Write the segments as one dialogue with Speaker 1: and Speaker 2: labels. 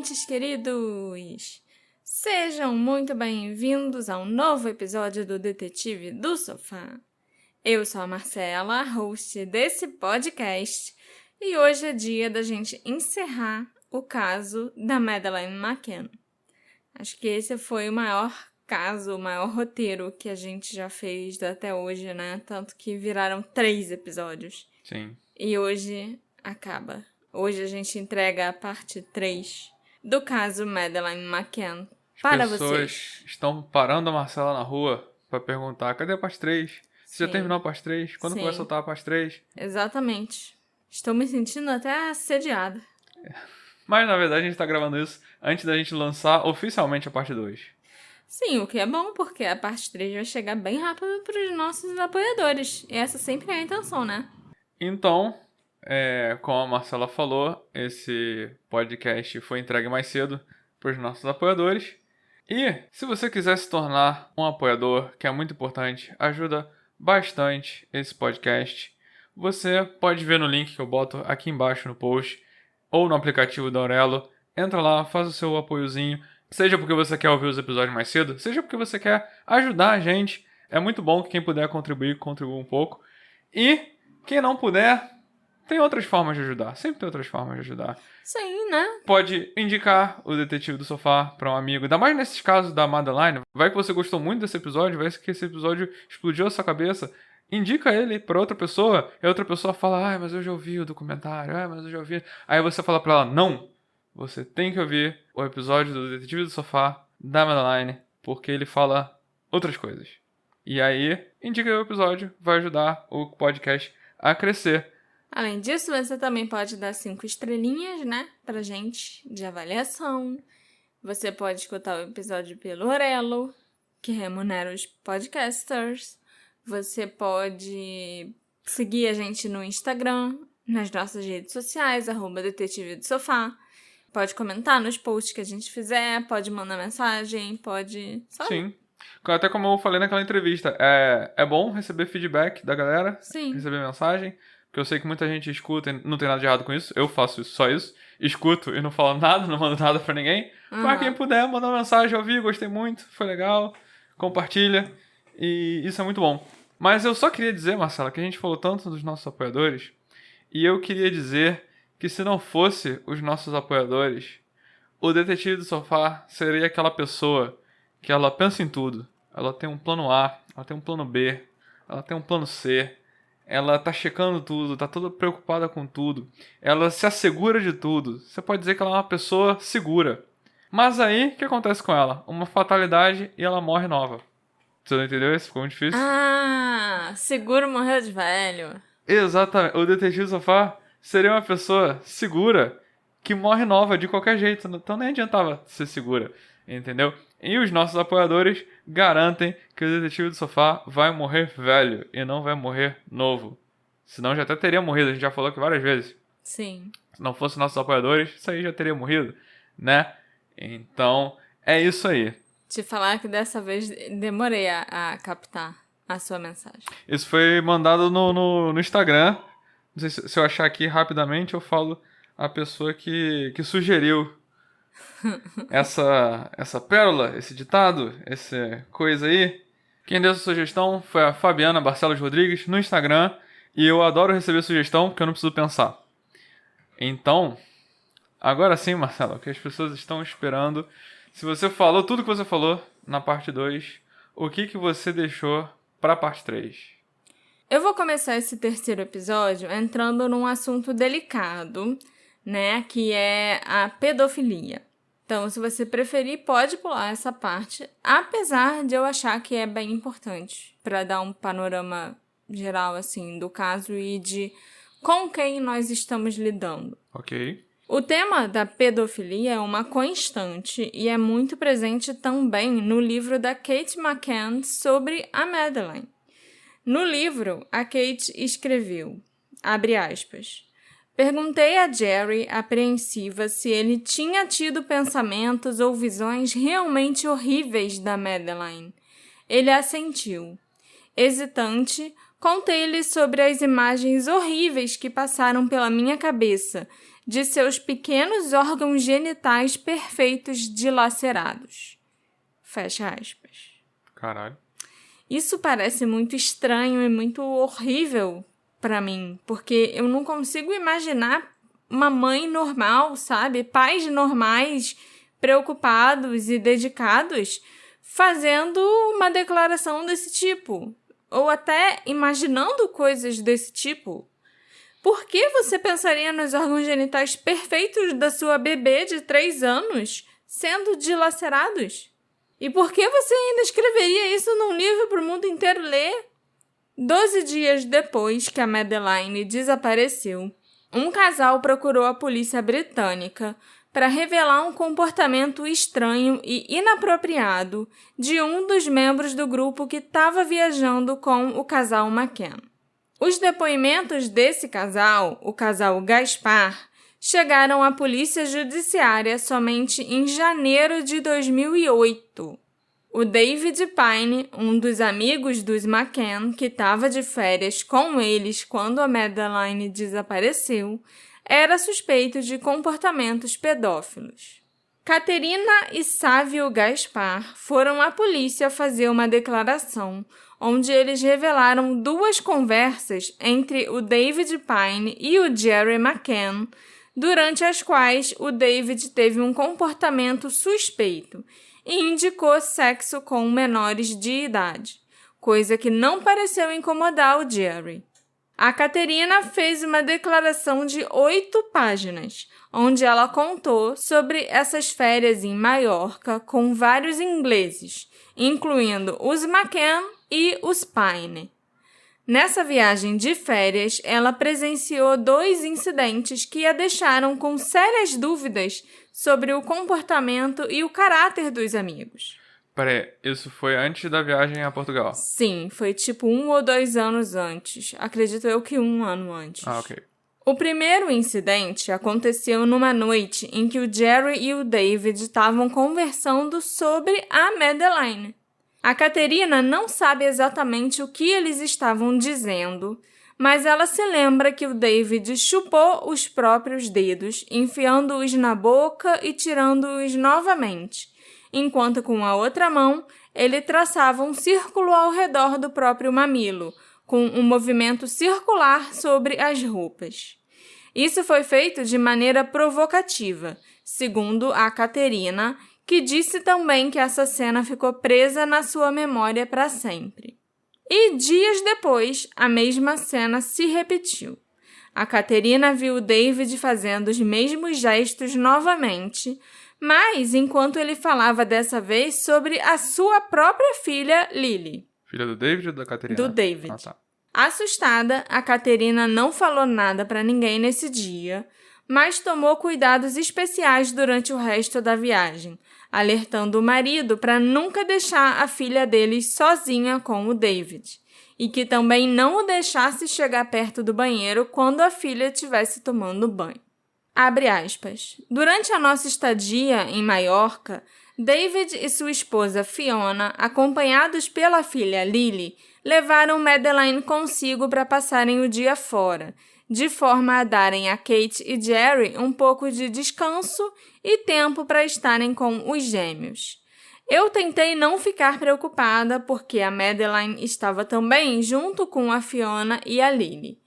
Speaker 1: ouvintes queridos! Sejam muito bem-vindos a um novo episódio do Detetive do Sofá. Eu sou a Marcela, a host desse podcast, e hoje é dia da gente encerrar o caso da Madeleine McCann. Acho que esse foi o maior caso, o maior roteiro que a gente já fez até hoje, né? Tanto que viraram 3 episódios.
Speaker 2: Sim.
Speaker 1: E hoje acaba. Hoje a gente entrega a parte 3 do caso Madeleine McCann para
Speaker 2: As pessoas
Speaker 1: vocês.
Speaker 2: estão parando a Marcela na rua pra perguntar: cadê a parte 3? Você já terminou a parte 3? Quando que vai soltar a parte 3?
Speaker 1: Exatamente. Estou me sentindo até assediada.
Speaker 2: Mas na verdade a gente tá gravando isso antes da gente lançar oficialmente a parte 2.
Speaker 1: Sim, o que é bom, porque a parte 3 vai chegar bem rápido para os nossos apoiadores. E essa sempre é a intenção, né?
Speaker 2: Então, como a Marcela falou, esse podcast foi entregue mais cedo para os nossos apoiadores. E se você quiser se tornar um apoiador, que é muito importante, ajuda bastante esse podcast, você pode ver no link que eu boto aqui embaixo no post ou no aplicativo da Aurelo. Entra lá, faz o seu apoiozinho, seja porque você quer ouvir os episódios mais cedo, seja porque você quer ajudar a gente. É muito bom que quem puder contribua um pouco. E quem não puder, tem outras formas de ajudar. Sempre tem outras formas de ajudar.
Speaker 1: Sim, né?
Speaker 2: Pode indicar o Detetive do Sofá para um amigo. Ainda mais nesses casos da Madeleine. Vai que você gostou muito desse episódio, vai que esse episódio explodiu a sua cabeça. Indica ele para outra pessoa. E a outra pessoa fala: mas eu já ouvi o documentário. Mas eu já ouvi. Aí você fala para ela: não. Você tem que ouvir o episódio do Detetive do Sofá da Madeleine, porque ele fala outras coisas. E aí, indica o episódio. Vai ajudar o podcast a crescer.
Speaker 1: Além disso, você também pode dar 5 estrelinhas, né? Pra gente, de avaliação. Você pode escutar o episódio pelo Orelo, que remunera os podcasters. Você pode seguir a gente no Instagram, nas nossas redes sociais, @Detetive do Sofá. Pode comentar nos posts que a gente fizer, pode mandar mensagem, pode...
Speaker 2: Sim. Até como eu falei naquela entrevista, é bom receber feedback da galera,
Speaker 1: Sim.
Speaker 2: Receber mensagem, porque eu sei que muita gente escuta e não tem nada de errado com isso, eu faço só isso, escuto e não falo nada, não mando nada pra ninguém, Mas quem puder, mandar mensagem, eu ouvi, gostei muito, foi legal, compartilha, e isso é muito bom. Mas eu só queria dizer, Marcela, que a gente falou tanto dos nossos apoiadores, e eu queria dizer que se não fosse os nossos apoiadores, o Detetive do Sofá seria aquela pessoa que ela pensa em tudo. Ela tem um plano A, ela tem um plano B, ela tem um plano C. Ela tá checando tudo, tá toda preocupada com tudo. Ela se assegura de tudo. Você pode dizer que ela é uma pessoa segura. Mas aí, o que acontece com ela? Uma fatalidade e ela morre nova. Você não entendeu isso? Ficou muito difícil?
Speaker 1: Seguro morreu de velho.
Speaker 2: Exatamente. O Detetive do Sofá seria uma pessoa segura que morre nova de qualquer jeito. Então nem adiantava ser segura. Entendeu? E os nossos apoiadores garantem que o Detetive do Sofá vai morrer velho e não vai morrer novo. Senão já até teria morrido, a gente já falou aqui várias vezes.
Speaker 1: Sim.
Speaker 2: Se não fossem nossos apoiadores, isso aí já teria morrido, né? Então, é isso aí.
Speaker 1: Te falar que dessa vez demorei a captar a sua mensagem.
Speaker 2: Isso foi mandado no Instagram. Não sei se eu achar aqui rapidamente, eu falo a pessoa que sugeriu essa pérola, esse ditado, essa coisa aí. Quem deu essa sugestão foi a Fabiana Barcelos Rodrigues no Instagram. E eu adoro receber sugestão porque eu não preciso pensar. Então, agora sim, Marcelo, o que as pessoas estão esperando. Se você falou tudo que você falou na parte 2, o que você deixou pra parte 3?
Speaker 1: Eu vou começar esse terceiro episódio entrando num assunto delicado, né? Que é a pedofilia. Então, se você preferir, pode pular essa parte, apesar de eu achar que é bem importante para dar um panorama geral, assim, do caso e de com quem nós estamos lidando.
Speaker 2: Ok.
Speaker 1: O tema da pedofilia é uma constante e é muito presente também no livro da Kate McCann sobre a Madeleine. No livro, a Kate escreveu, abre aspas, perguntei a Jerry, apreensiva, se ele tinha tido pensamentos ou visões realmente horríveis da Madeleine. Ele assentiu. Hesitante, Contei-lhe sobre as imagens horríveis que passaram pela minha cabeça de seus pequenos órgãos genitais perfeitos dilacerados. Fecha aspas.
Speaker 2: Caralho.
Speaker 1: Isso parece muito estranho e muito horrível pra mim, porque eu não consigo imaginar uma mãe normal, sabe? Pais normais, preocupados e dedicados, fazendo uma declaração desse tipo. Ou até imaginando coisas desse tipo. Por que você pensaria nos órgãos genitais perfeitos da sua bebê de 3 anos sendo dilacerados? E por que você ainda escreveria isso num livro para o mundo inteiro ler? 12 dias depois que a Madeleine desapareceu, um casal procurou a polícia britânica para revelar um comportamento estranho e inapropriado de um dos membros do grupo que estava viajando com o casal McCann. Os depoimentos desse casal, o casal Gaspar, chegaram à polícia judiciária somente em janeiro de 2008. O David Pine, um dos amigos dos McCann, que estava de férias com eles quando a Madeleine desapareceu, era suspeito de comportamentos pedófilos. Caterina e Sávio Gaspar foram à polícia fazer uma declaração onde eles revelaram 2 conversas entre o David Pine e o Jerry McCann, durante as quais o David teve um comportamento suspeito e indicou sexo com menores de idade, coisa que não pareceu incomodar o Jerry. A Caterina fez uma declaração de 8 páginas, onde ela contou sobre essas férias em Maiorca com vários ingleses, incluindo os McCann e os Pine. Nessa viagem de férias, ela presenciou 2 incidentes que a deixaram com sérias dúvidas sobre o comportamento e o caráter dos amigos.
Speaker 2: Peraí, isso foi antes da viagem a Portugal?
Speaker 1: Sim, foi tipo 1 ou 2 anos antes. Acredito eu que 1 ano antes.
Speaker 2: Ah, ok.
Speaker 1: O primeiro incidente aconteceu numa noite em que o Jerry e o David estavam conversando sobre a Madeleine. A Caterina não sabe exatamente o que eles estavam dizendo, mas ela se lembra que o David chupou os próprios dedos, enfiando-os na boca e tirando-os novamente, enquanto com a outra mão ele traçava um círculo ao redor do próprio mamilo, com um movimento circular sobre as roupas. Isso foi feito de maneira provocativa, segundo a Caterina, que disse também que essa cena ficou presa na sua memória para sempre. E dias depois, a mesma cena se repetiu. A Caterina viu o David fazendo os mesmos gestos novamente, mas enquanto ele falava dessa vez sobre a sua própria filha, Lily.
Speaker 2: Filha do David ou da Caterina?
Speaker 1: Do David.
Speaker 2: Ah, tá.
Speaker 1: Assustada, a Caterina não falou nada para ninguém nesse dia, mas tomou cuidados especiais durante o resto da viagem, alertando o marido para nunca deixar a filha deles sozinha com o David, e que também não o deixasse chegar perto do banheiro quando a filha estivesse tomando banho. Abre aspas. Durante a nossa estadia em Maiorca, David e sua esposa Fiona, acompanhados pela filha Lily, levaram Madeleine consigo para passarem o dia fora, de forma a darem a Kate e Jerry um pouco de descanso e tempo para estarem com os gêmeos. Eu tentei não ficar preocupada porque a Madeleine estava também junto com a Fiona e a Lily,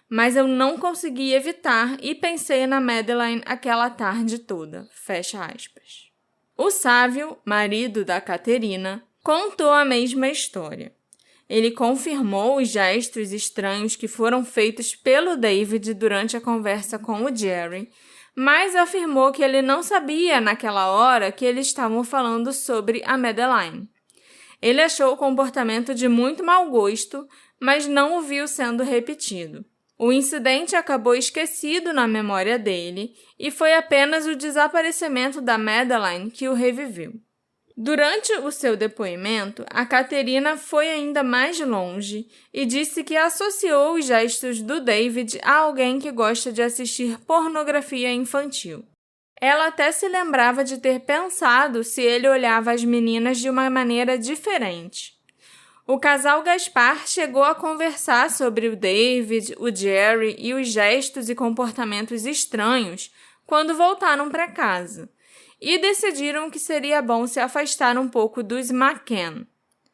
Speaker 1: mas eu não consegui evitar e pensei na Madeleine aquela tarde toda. Fecha aspas. O Sávio, marido da Caterina, contou a mesma história. Ele confirmou os gestos estranhos que foram feitos pelo David durante a conversa com o Jerry, mas afirmou que ele não sabia naquela hora que eles estavam falando sobre a Madeleine. Ele achou o comportamento de muito mau gosto, mas não o viu sendo repetido. O incidente acabou esquecido na memória dele e foi apenas o desaparecimento da Madeleine que o reviveu. Durante o seu depoimento, a Caterina foi ainda mais longe e disse que associou os gestos do David a alguém que gosta de assistir pornografia infantil. Ela até se lembrava de ter pensado se ele olhava as meninas de uma maneira diferente. O casal Gaspar chegou a conversar sobre o David, o Jerry e os gestos e comportamentos estranhos quando voltaram para casa, e decidiram que seria bom se afastar um pouco dos McCann.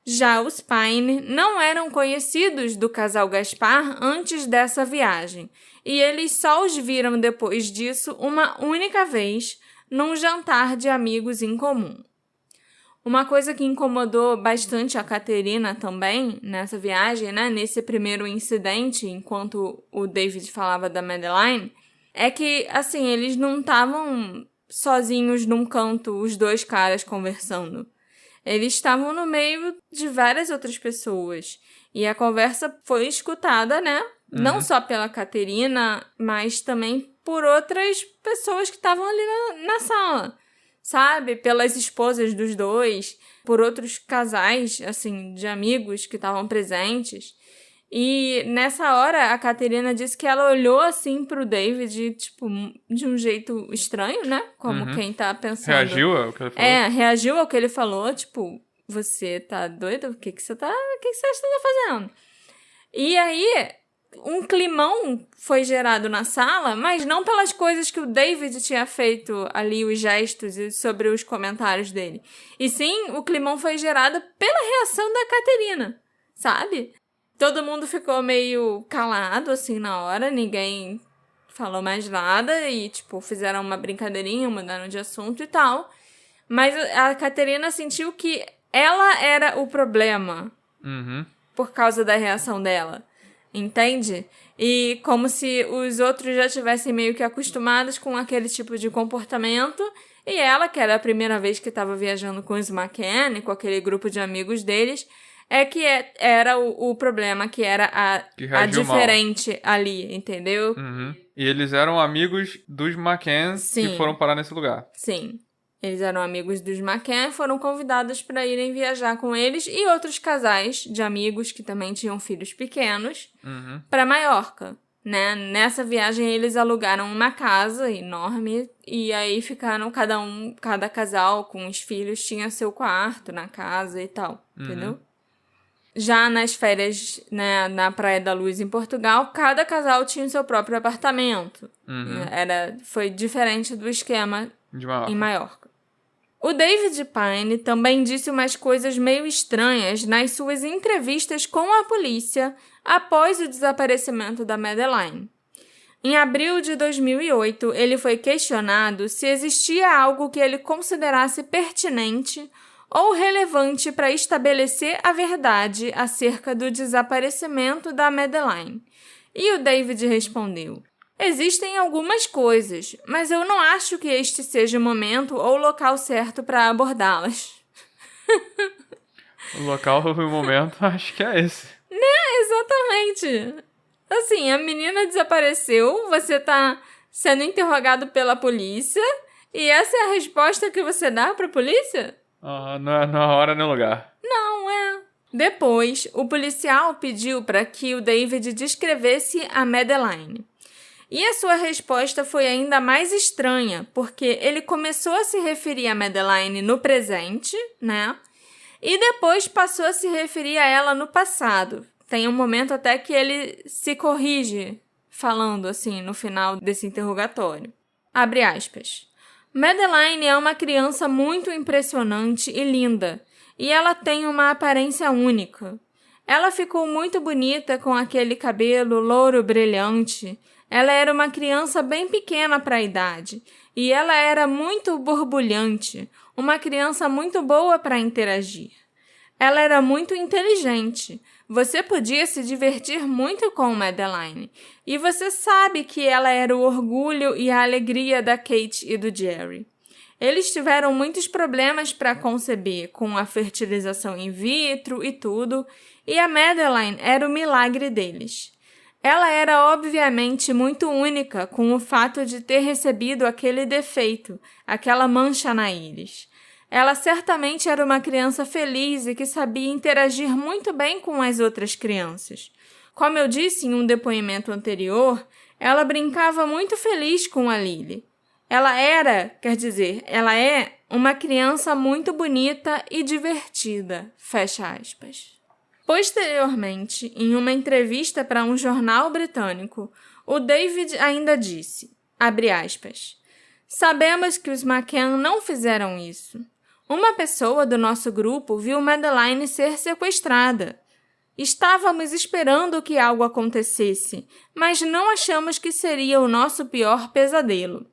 Speaker 1: Já os Pine não eram conhecidos do casal Gaspar antes dessa viagem, e eles só os viram depois disso uma única vez, num jantar de amigos em comum. Uma coisa que incomodou bastante a Caterina também nessa viagem, né, nesse primeiro incidente, enquanto o David falava da Madeline, é que, assim, eles não estavam sozinhos num canto, os dois caras conversando. Eles estavam no meio de várias outras pessoas. E a conversa foi escutada, né? Não só pela Caterina, mas também por outras pessoas que estavam ali na sala. Sabe? Pelas esposas dos dois, por outros casais, assim, de amigos que estavam presentes. E nessa hora, a Caterina disse que ela olhou, assim, pro David, tipo, de um jeito estranho, né? Como quem tá pensando...
Speaker 2: Reagiu ao que ele falou?
Speaker 1: Reagiu ao que ele falou, tipo, você tá doido? O que você está fazendo? E aí... um climão foi gerado na sala, mas não pelas coisas que o David tinha feito ali, os gestos e sobre os comentários dele. E sim, o climão foi gerado pela reação da Caterina, sabe? Todo mundo ficou meio calado, assim, na hora, ninguém falou mais nada e, tipo, fizeram uma brincadeirinha, mudaram de assunto e tal. Mas a Caterina sentiu que ela era o problema por causa da reação dela. Entende? E como se os outros já tivessem meio que acostumados com aquele tipo de comportamento, e ela, que era a primeira vez que estava viajando com os McCann, com aquele grupo de amigos deles, era o problema, que era a diferente mal ali, entendeu?
Speaker 2: E eles eram amigos dos McCann que foram parar nesse lugar.
Speaker 1: Sim. Eles eram amigos dos McCann, foram convidados para irem viajar com eles e outros casais de amigos que também tinham filhos pequenos para Maiorca, né? Nessa viagem eles alugaram uma casa enorme e aí ficaram cada casal com os filhos tinha seu quarto na casa e tal, entendeu? Já nas férias, né, na Praia da Luz em Portugal, cada casal tinha o seu próprio apartamento. Foi diferente do esquema em Maiorca. O David Pine também disse umas coisas meio estranhas nas suas entrevistas com a polícia após o desaparecimento da Madeline. Em abril de 2008, ele foi questionado se existia algo que ele considerasse pertinente ou relevante para estabelecer a verdade acerca do desaparecimento da Madeline. E o David respondeu: existem algumas coisas, mas eu não acho que este seja o momento ou o local certo para abordá-las.
Speaker 2: O local ou o momento, acho que é esse.
Speaker 1: Né, exatamente. Assim, a menina desapareceu, você tá sendo interrogado pela polícia, e essa é a resposta que você dá pra polícia?
Speaker 2: Não é hora nem lugar.
Speaker 1: Não, é. Depois, o policial pediu para que o David descrevesse a Madeline. E a sua resposta foi ainda mais estranha, porque ele começou a se referir a Madeline no presente, né? E depois passou a se referir a ela no passado. Tem um momento até que ele se corrige, falando assim, no final desse interrogatório. Abre aspas. Madeline é uma criança muito impressionante e linda, e ela tem uma aparência única. Ela ficou muito bonita com aquele cabelo louro brilhante. Ela era uma criança bem pequena para a idade, e ela era muito borbulhante, uma criança muito boa para interagir. Ela era muito inteligente. Você podia se divertir muito com Madeline, e você sabe que ela era o orgulho e a alegria da Kate e do Jerry. Eles tiveram muitos problemas para conceber, com a fertilização in vitro e tudo, e a Madeline era o milagre deles. Ela era obviamente muito única com o fato de ter recebido aquele defeito, aquela mancha na íris. Ela certamente era uma criança feliz e que sabia interagir muito bem com as outras crianças. Como eu disse em um depoimento anterior, ela brincava muito feliz com a Lily. Ela é uma criança muito bonita e divertida, fecha aspas. Posteriormente, em uma entrevista para um jornal britânico, o David ainda disse, abre aspas, sabemos que os McCann não fizeram isso. Uma pessoa do nosso grupo viu Madeleine ser sequestrada. Estávamos esperando que algo acontecesse, mas não achamos que seria o nosso pior pesadelo.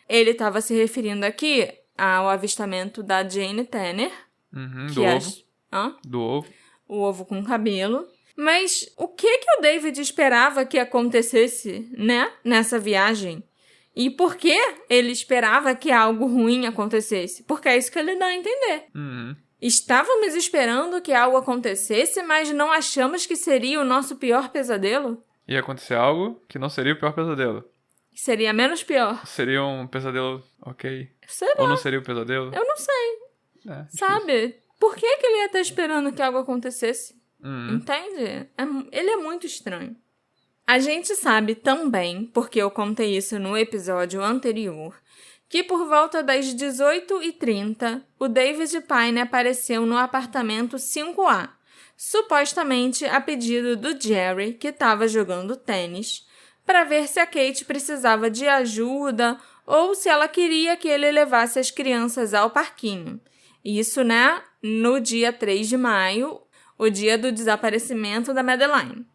Speaker 1: Ele estava se referindo aqui ao avistamento da Jane Tanner.
Speaker 2: Do ovo. Do ovo.
Speaker 1: O ovo com cabelo. Mas o que o David esperava que acontecesse, né, nessa viagem? E por que ele esperava que algo ruim acontecesse? Porque é isso que ele dá a entender. Estávamos esperando que algo acontecesse, mas não achamos que seria o nosso pior pesadelo?
Speaker 2: Ia acontecer algo que não seria o pior pesadelo.
Speaker 1: Seria menos pior.
Speaker 2: Seria um pesadelo ok.
Speaker 1: Sei lá.
Speaker 2: Ou não seria um pesadelo?
Speaker 1: Eu não sei. Sabe? Por que ele ia estar esperando que algo acontecesse? Entende? Ele é muito estranho. A gente sabe também, porque eu contei isso no episódio anterior, que por volta das 18h30, o David Payne apareceu no apartamento 5A, supostamente a pedido do Jerry, que estava jogando tênis, para ver se a Kate precisava de ajuda ou se ela queria que ele levasse as crianças ao parquinho. Isso, né, no dia 3 de maio, o dia do desaparecimento da Madeleine.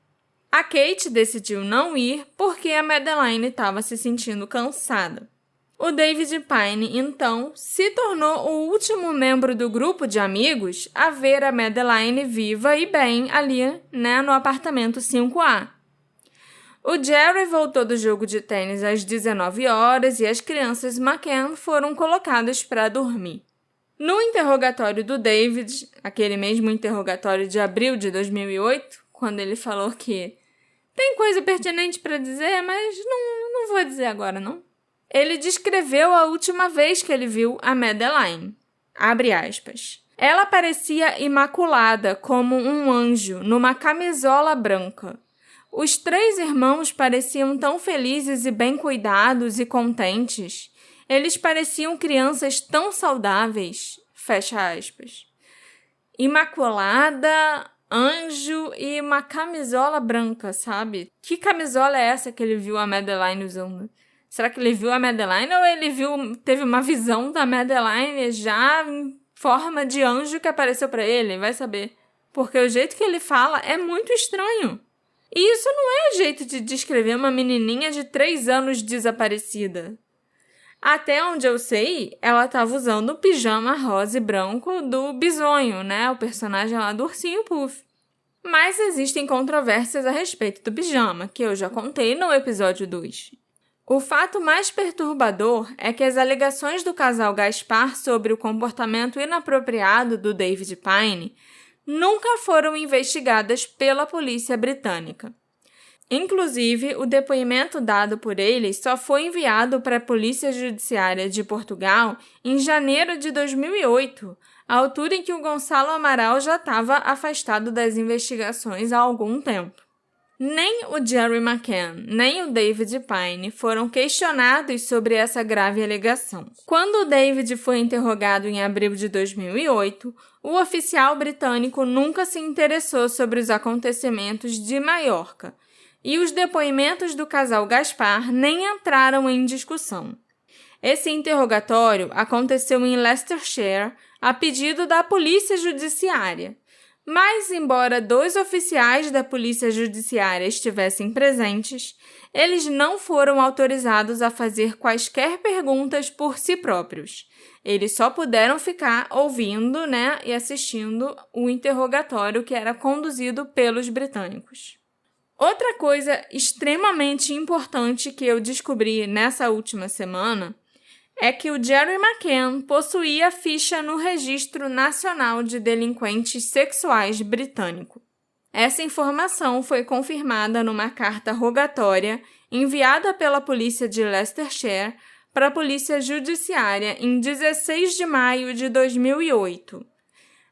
Speaker 1: A Kate decidiu não ir porque a Madeleine estava se sentindo cansada. O David Payne, então, se tornou o último membro do grupo de amigos a ver a Madeleine viva e bem ali, né, no apartamento 5A. O Jerry voltou do jogo de tênis às 19 horas e as crianças McCann foram colocadas para dormir. No interrogatório do David, aquele mesmo interrogatório de abril de 2008, quando ele falou que tem coisa pertinente para dizer, mas não vou dizer agora, não. Ele descreveu a última vez que ele viu a Madeleine. Abre aspas. Ela parecia imaculada, como um anjo, numa camisola branca. Os 3 irmãos pareciam tão felizes e bem cuidados e contentes. Eles pareciam crianças tão saudáveis. Fecha aspas. Imaculada, anjo e uma camisola branca, sabe? Que camisola é essa que ele viu a Madeleine usando? Será que ele viu a Madeleine ou ele teve uma visão da Madeleine já em forma de anjo que apareceu pra ele? Vai saber. Porque o jeito que ele fala é muito estranho. E isso não é jeito de descrever uma menininha de 3 anos desaparecida. Até onde eu sei, ela estava usando o pijama rosa e branco do Bisonho, né? O personagem lá do Ursinho Puff. Mas existem controvérsias a respeito do pijama, que eu já contei no episódio 2. O fato mais perturbador é que as alegações do casal Gaspar sobre o comportamento inapropriado do David Payne nunca foram investigadas pela polícia britânica. Inclusive, o depoimento dado por eles só foi enviado para a Polícia Judiciária de Portugal em janeiro de 2008, a altura em que o Gonçalo Amaral já estava afastado das investigações há algum tempo. Nem o Jerry McCann, nem o David Payne foram questionados sobre essa grave alegação. Quando o David foi interrogado em abril de 2008, o oficial britânico nunca se interessou sobre os acontecimentos de Maiorca, e os depoimentos do casal Gaspar nem entraram em discussão. Esse interrogatório aconteceu em Leicestershire a pedido da Polícia Judiciária. Mas, embora 2 oficiais da Polícia Judiciária estivessem presentes, eles não foram autorizados a fazer quaisquer perguntas por si próprios. Eles só puderam ficar ouvindo, né, e assistindo o interrogatório que era conduzido pelos britânicos. Outra coisa extremamente importante que eu descobri nessa última semana é que o Jerry McCann possuía ficha no Registro Nacional de Delinquentes Sexuais britânico. Essa informação foi confirmada numa carta rogatória enviada pela polícia de Leicestershire para a Polícia Judiciária em 16 de maio de 2008.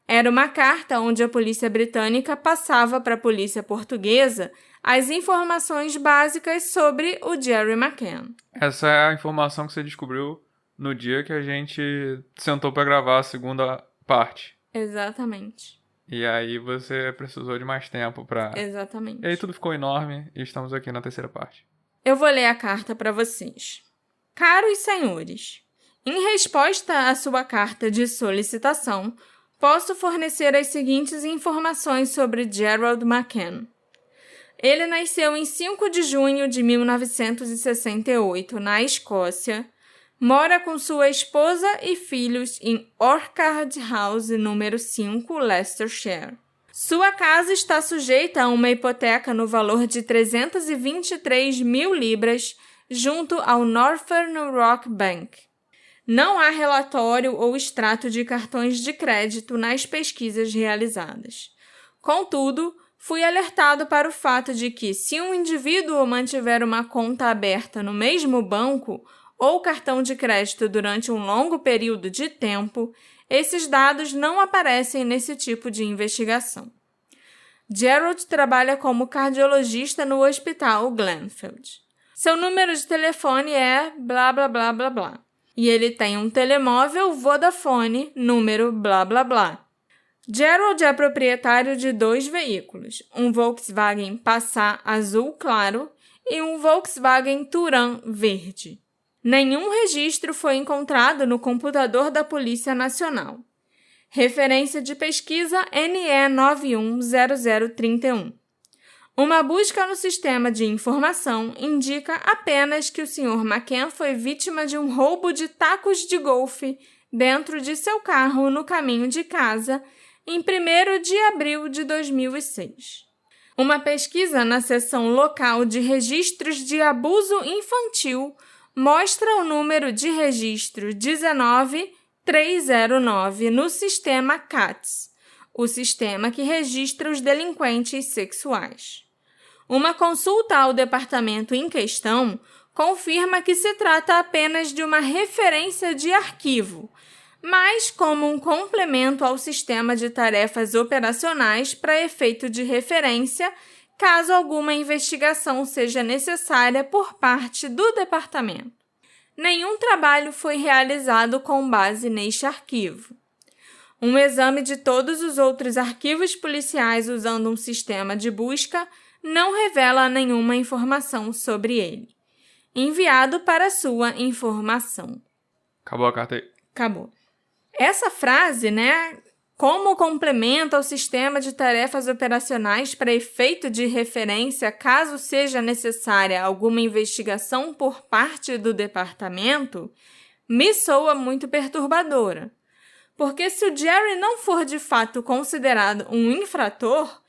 Speaker 1: Era uma carta onde a polícia britânica passava para a polícia portuguesa as informações básicas sobre o Jerry McCann.
Speaker 2: Essa é a informação que você descobriu no dia que a gente sentou para gravar a segunda parte.
Speaker 1: Exatamente.
Speaker 2: E aí você precisou de mais tempo pra...
Speaker 1: Exatamente.
Speaker 2: E aí tudo ficou enorme e estamos aqui na terceira parte.
Speaker 1: Eu vou ler a carta para vocês. Caros senhores, em resposta à sua carta de solicitação, posso fornecer as seguintes informações sobre Gerald McCann. Ele nasceu em 5 de junho de 1968, na Escócia, mora com sua esposa e filhos em Orchard House, número 5, Leicestershire. Sua casa está sujeita a uma hipoteca no valor de 323 mil libras junto ao Northern Rock Bank. Não há relatório ou extrato de cartões de crédito nas pesquisas realizadas. Contudo, fui alertado para o fato de que, se um indivíduo mantiver uma conta aberta no mesmo banco ou cartão de crédito durante um longo período de tempo, esses dados não aparecem nesse tipo de investigação. Gerald trabalha como cardiologista no Hospital Glenfield. Seu número de telefone é blá blá blá blá blá. E ele tem um telemóvel Vodafone, número blá blá blá. Gerald é proprietário de 2 veículos, um Volkswagen Passat azul claro e um Volkswagen Touran verde. Nenhum registro foi encontrado no computador da Polícia Nacional. Referência de pesquisa NE910031. Uma busca no sistema de informação indica apenas que o Sr. McCann foi vítima de um roubo de tacos de golfe dentro de seu carro no caminho de casa em 1º de abril de 2006. Uma pesquisa na seção local de registros de abuso infantil mostra o número de registro 19309 no sistema CATS, o sistema que registra os delinquentes sexuais. Uma consulta ao departamento em questão confirma que se trata apenas de uma referência de arquivo, mas como um complemento ao sistema de tarefas operacionais para efeito de referência, caso alguma investigação seja necessária por parte do departamento. Nenhum trabalho foi realizado com base neste arquivo. Um exame de todos os outros arquivos policiais usando um sistema de busca não revela nenhuma informação sobre ele. Enviado para sua informação.
Speaker 2: Acabou a carta aí.
Speaker 1: Acabou. Essa frase, como complemento ao sistema de tarefas operacionais para efeito de referência, caso seja necessária alguma investigação por parte do departamento, me soa muito perturbadora. Porque se o Jerry não for de fato considerado um infrator,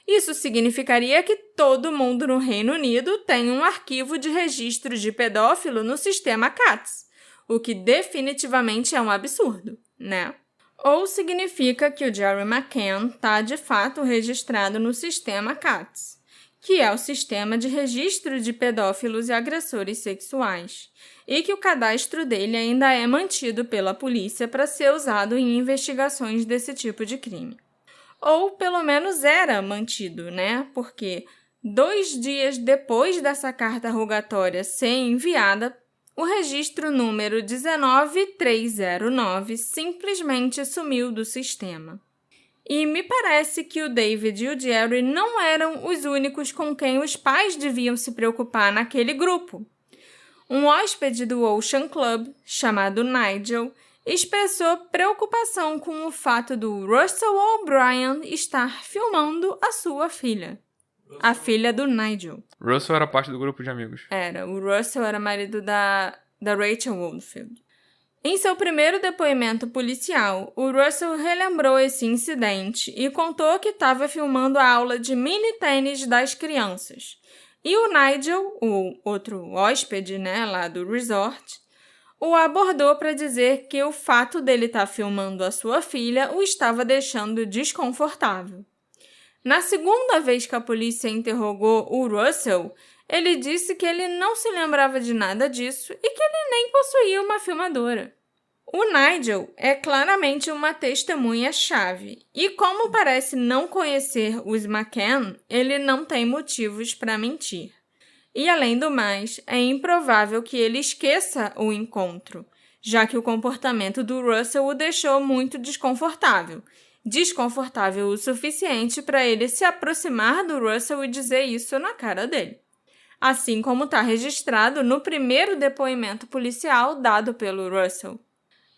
Speaker 1: isso significaria que todo mundo no Reino Unido tem um arquivo de registro de pedófilo no sistema CATS, o que definitivamente é um absurdo, né? Ou significa que o Jerry McCann está de fato registrado no sistema CATS, que é o sistema de registro de pedófilos e agressores sexuais, e que o cadastro dele ainda é mantido pela polícia para ser usado em investigações desse tipo de crime. Ou pelo menos era mantido, Porque 2 dias depois dessa carta rogatória ser enviada, o registro número 19309 simplesmente sumiu do sistema. E me parece que o David e o Jerry não eram os únicos com quem os pais deviam se preocupar naquele grupo. Um hóspede do Ocean Club, chamado Nigel, expressou preocupação com o fato do Russell O'Brien estar filmando a sua filha. A filha do Nigel.
Speaker 2: Russell era parte do grupo de amigos.
Speaker 1: Era. O Russell era marido da Rachel Woodfield. Em seu primeiro depoimento policial, o Russell relembrou esse incidente e contou que estava filmando a aula de mini-tênis das crianças. E o Nigel, o outro hóspede, lá do resort, o abordou para dizer que o fato dele estar filmando a sua filha o estava deixando desconfortável. Na segunda vez que a polícia interrogou o Russell, ele disse que ele não se lembrava de nada disso e que ele nem possuía uma filmadora. O Nigel é claramente uma testemunha-chave e, como parece não conhecer os McCann, ele não tem motivos para mentir. E, além do mais, é improvável que ele esqueça o encontro, já que o comportamento do Russell o deixou muito desconfortável, desconfortável o suficiente para ele se aproximar do Russell e dizer isso na cara dele. Assim como está registrado no primeiro depoimento policial dado pelo Russell.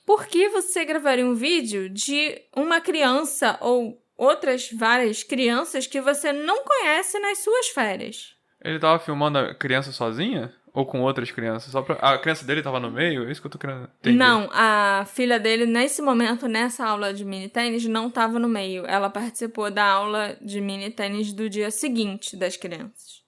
Speaker 1: Por que você gravaria um vídeo de uma criança ou outras várias crianças que você não conhece nas suas férias?
Speaker 2: Ele tava filmando a criança sozinha? Ou com outras crianças? A criança dele tava no meio? É isso que eu tô querendo entender.
Speaker 1: Não, a filha dele, nesse momento, nessa aula de mini-tênis, não estava no meio. Ela participou da aula de mini-tênis do dia seguinte das crianças.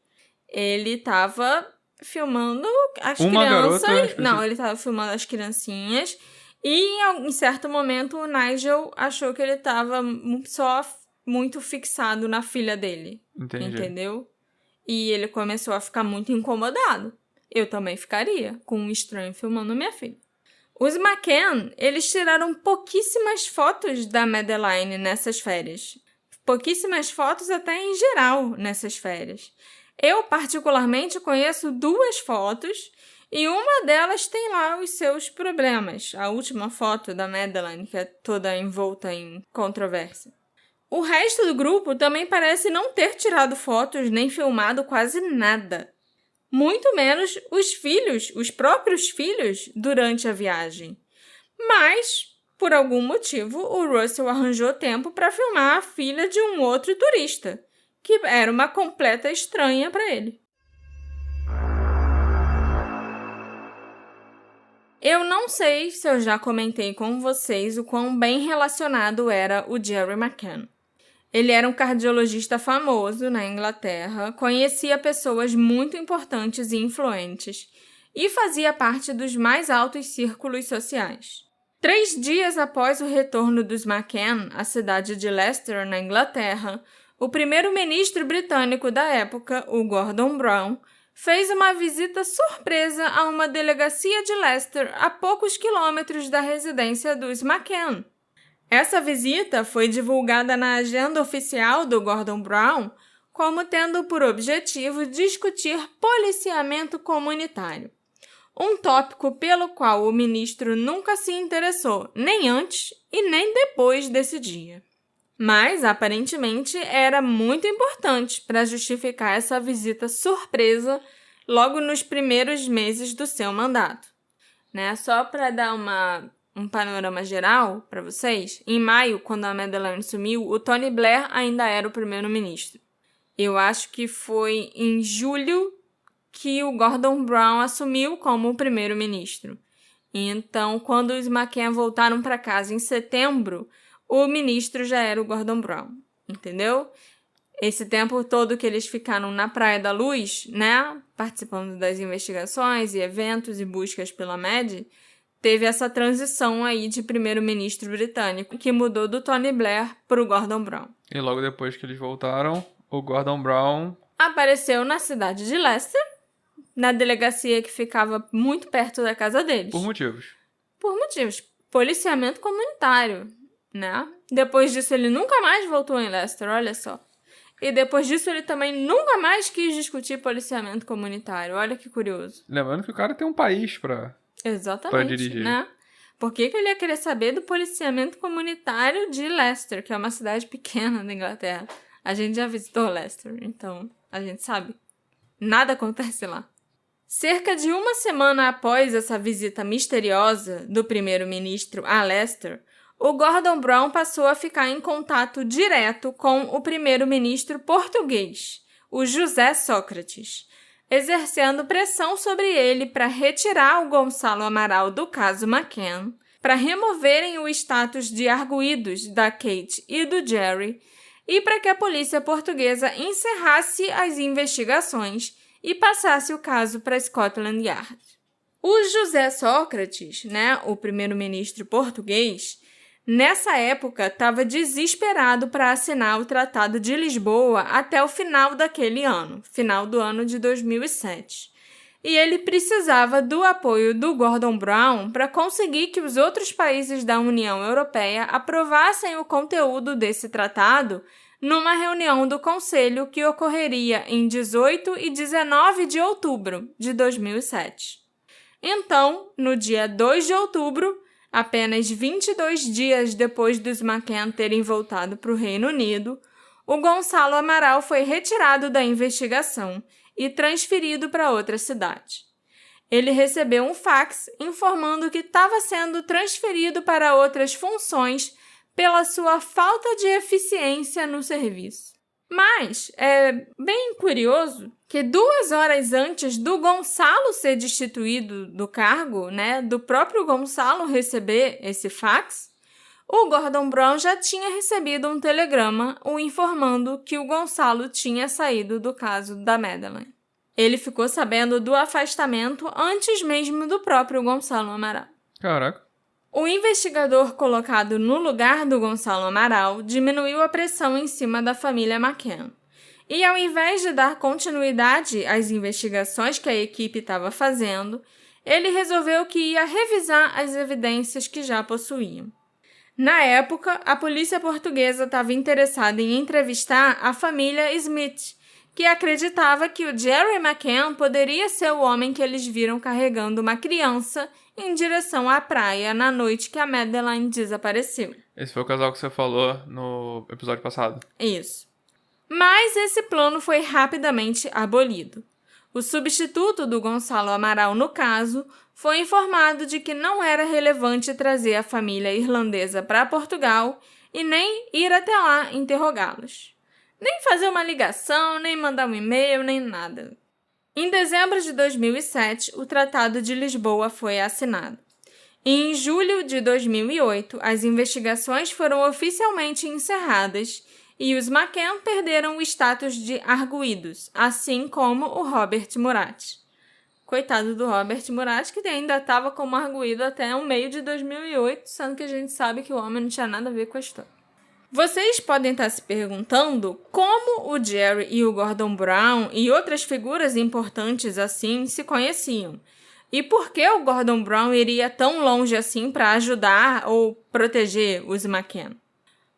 Speaker 1: Ele estava filmando as
Speaker 2: Uma
Speaker 1: crianças...
Speaker 2: garota...
Speaker 1: Não, ele estava filmando as criancinhas... E, em certo momento, o Nigel achou que ele estava só muito fixado na filha dele.
Speaker 2: Entendi.
Speaker 1: Entendeu? E ele começou a ficar muito incomodado. Eu também ficaria, com um estranho filmando minha filha. Os McCann, eles tiraram pouquíssimas fotos da Madeline nessas férias. Pouquíssimas fotos até em geral nessas férias. Eu, particularmente, conheço 2 fotos... E uma delas tem lá os seus problemas. A última foto da Madeline, que é toda envolta em controvérsia. O resto do grupo também parece não ter tirado fotos nem filmado quase nada. Muito menos os próprios filhos, durante a viagem. Mas, por algum motivo, o Russell arranjou tempo para filmar a filha de um outro turista, que era uma completa estranha para ele. Eu não sei se eu já comentei com vocês o quão bem relacionado era o Jerry McCann. Ele era um cardiologista famoso na Inglaterra, conhecia pessoas muito importantes e influentes e fazia parte dos mais altos círculos sociais. 3 dias após o retorno dos McCann à cidade de Leicester, na Inglaterra, o primeiro-ministro britânico da época, o Gordon Brown, fez uma visita surpresa a uma delegacia de Leicester a poucos quilômetros da residência dos McCann. Essa visita foi divulgada na agenda oficial do Gordon Brown como tendo por objetivo discutir policiamento comunitário, um tópico pelo qual o ministro nunca se interessou, nem antes e nem depois desse dia. Mas, aparentemente, era muito importante para justificar essa visita surpresa logo nos primeiros meses do seu mandato. Só para dar um panorama geral para vocês, em maio, quando a Madeline sumiu, o Tony Blair ainda era o primeiro-ministro. Eu acho que foi em julho que o Gordon Brown assumiu como primeiro-ministro. Então, quando os McCann voltaram para casa em setembro, o ministro já era o Gordon Brown, entendeu? Esse tempo todo que eles ficaram na Praia da Luz, participando das investigações e eventos e buscas pela MED, teve essa transição aí de primeiro-ministro britânico, que mudou do Tony Blair para o Gordon Brown.
Speaker 2: E logo depois que eles voltaram, o Gordon Brown
Speaker 1: apareceu na cidade de Leicester, na delegacia que ficava muito perto da casa deles.
Speaker 2: Por motivos.
Speaker 1: Policiamento comunitário. Depois disso, ele nunca mais voltou em Leicester, olha só. E depois disso, ele também nunca mais quis discutir policiamento comunitário, olha que curioso.
Speaker 2: Lembrando que o cara tem um país pra dirigir.
Speaker 1: Por que ele ia querer saber do policiamento comunitário de Leicester, que é uma cidade pequena da Inglaterra? A gente já visitou Leicester, então a gente sabe. Nada acontece lá. Cerca de 1 semana após essa visita misteriosa do primeiro-ministro a Leicester, o Gordon Brown passou a ficar em contato direto com o primeiro-ministro português, o José Sócrates, exercendo pressão sobre ele para retirar o Gonçalo Amaral do caso McCann, para removerem o status de arguidos da Kate e do Jerry e para que a polícia portuguesa encerrasse as investigações e passasse o caso para Scotland Yard. O José Sócrates, o primeiro-ministro português, nessa época, estava desesperado para assinar o Tratado de Lisboa até o final daquele ano, final do ano de 2007. E ele precisava do apoio do Gordon Brown para conseguir que os outros países da União Europeia aprovassem o conteúdo desse tratado numa reunião do Conselho que ocorreria em 18 e 19 de outubro de 2007. Então, no dia 2 de outubro, Apenas 22 dias depois dos McCann terem voltado para o Reino Unido, o Gonçalo Amaral foi retirado da investigação e transferido para outra cidade. Ele recebeu um fax informando que estava sendo transferido para outras funções pela sua falta de eficiência no serviço. Mas é bem curioso que 2 horas antes do Gonçalo ser destituído do cargo, do próprio Gonçalo receber esse fax, o Gordon Brown já tinha recebido um telegrama o informando que o Gonçalo tinha saído do caso da Madeleine. Ele ficou sabendo do afastamento antes mesmo do próprio Gonçalo Amaral.
Speaker 2: Caraca.
Speaker 1: O investigador colocado no lugar do Gonçalo Amaral diminuiu a pressão em cima da família McCann. E ao invés de dar continuidade às investigações que a equipe estava fazendo, ele resolveu que ia revisar as evidências que já possuíam. Na época, a polícia portuguesa estava interessada em entrevistar a família Smith, que acreditava que o Jerry McCann poderia ser o homem que eles viram carregando uma criança em direção à praia na noite que a Madeleine desapareceu.
Speaker 2: Esse foi o casal que você falou no episódio passado.
Speaker 1: Isso. Mas esse plano foi rapidamente abolido. O substituto do Gonçalo Amaral no caso foi informado de que não era relevante trazer a família irlandesa para Portugal e nem ir até lá interrogá-los. Nem fazer uma ligação, nem mandar um e-mail, nem nada. Em dezembro de 2007, o Tratado de Lisboa foi assinado. E em julho de 2008, as investigações foram oficialmente encerradas e os McCann perderam o status de arguidos, assim como o Robert Murat. Coitado do Robert Murat, que ainda estava como arguido até o meio de 2008, sendo que a gente sabe que o homem não tinha nada a ver com a história. Vocês podem estar se perguntando como o Jerry e o Gordon Brown e outras figuras importantes assim se conheciam. E por que o Gordon Brown iria tão longe assim para ajudar ou proteger os McCann?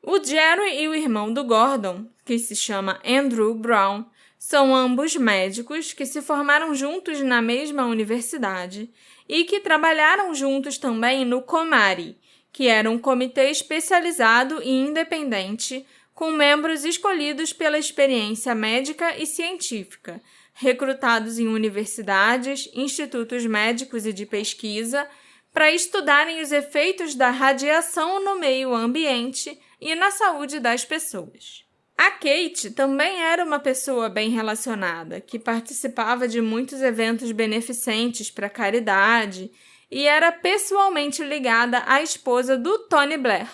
Speaker 1: O Jerry e o irmão do Gordon, que se chama Andrew Brown, são ambos médicos que se formaram juntos na mesma universidade e que trabalharam juntos também no COMARI, que era um comitê especializado e independente, com membros escolhidos pela experiência médica e científica, recrutados em universidades, institutos médicos e de pesquisa, para estudarem os efeitos da radiação no meio ambiente e na saúde das pessoas. A Kate também era uma pessoa bem relacionada, que participava de muitos eventos beneficentes para caridade e era pessoalmente ligada à esposa do Tony Blair,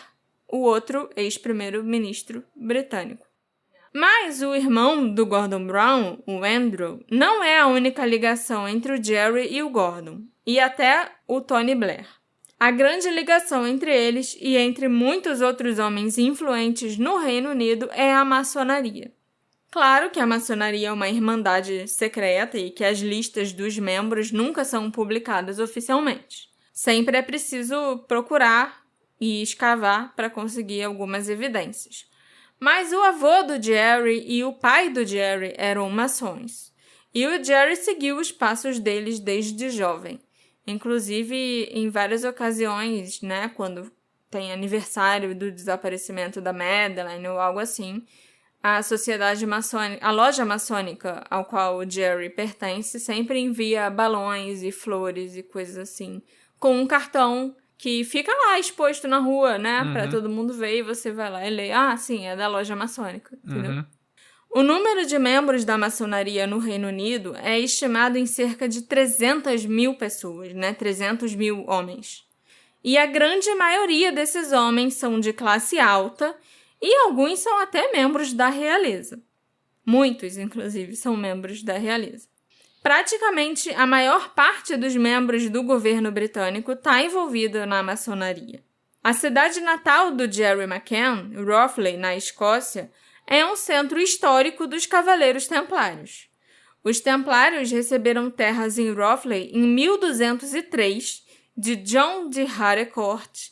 Speaker 1: o outro ex-primeiro-ministro britânico. Mas o irmão do Gordon Brown, o Andrew, não é a única ligação entre o Jerry e o Gordon, e até o Tony Blair. A grande ligação entre eles e entre muitos outros homens influentes no Reino Unido é a maçonaria. Claro que a maçonaria é uma irmandade secreta e que as listas dos membros nunca são publicadas oficialmente. Sempre é preciso procurar e escavar para conseguir algumas evidências. Mas o avô do Jerry e o pai do Jerry eram maçons. E o Jerry seguiu os passos deles desde jovem. Inclusive, em várias ocasiões, quando tem aniversário do desaparecimento da Madeleine ou algo assim, a sociedade maçônica, a loja maçônica ao qual o Jerry pertence, sempre envia balões e flores e coisas assim, com um cartão que fica lá exposto na rua, para todo mundo ver, e você vai lá e lê, sim, é da loja maçônica, entendeu? O número de membros da maçonaria no Reino Unido é estimado em cerca de 300 mil pessoas, 300 mil homens. E a grande maioria desses homens são de classe alta e alguns são até membros da realeza. Muitos, inclusive, são membros da realeza. Praticamente a maior parte dos membros do governo britânico está envolvida na maçonaria. A cidade natal do Jerry McCann, Rothley, na Escócia, é um centro histórico dos Cavaleiros Templários. Os Templários receberam terras em Rothley em 1203, de John de Harcourt,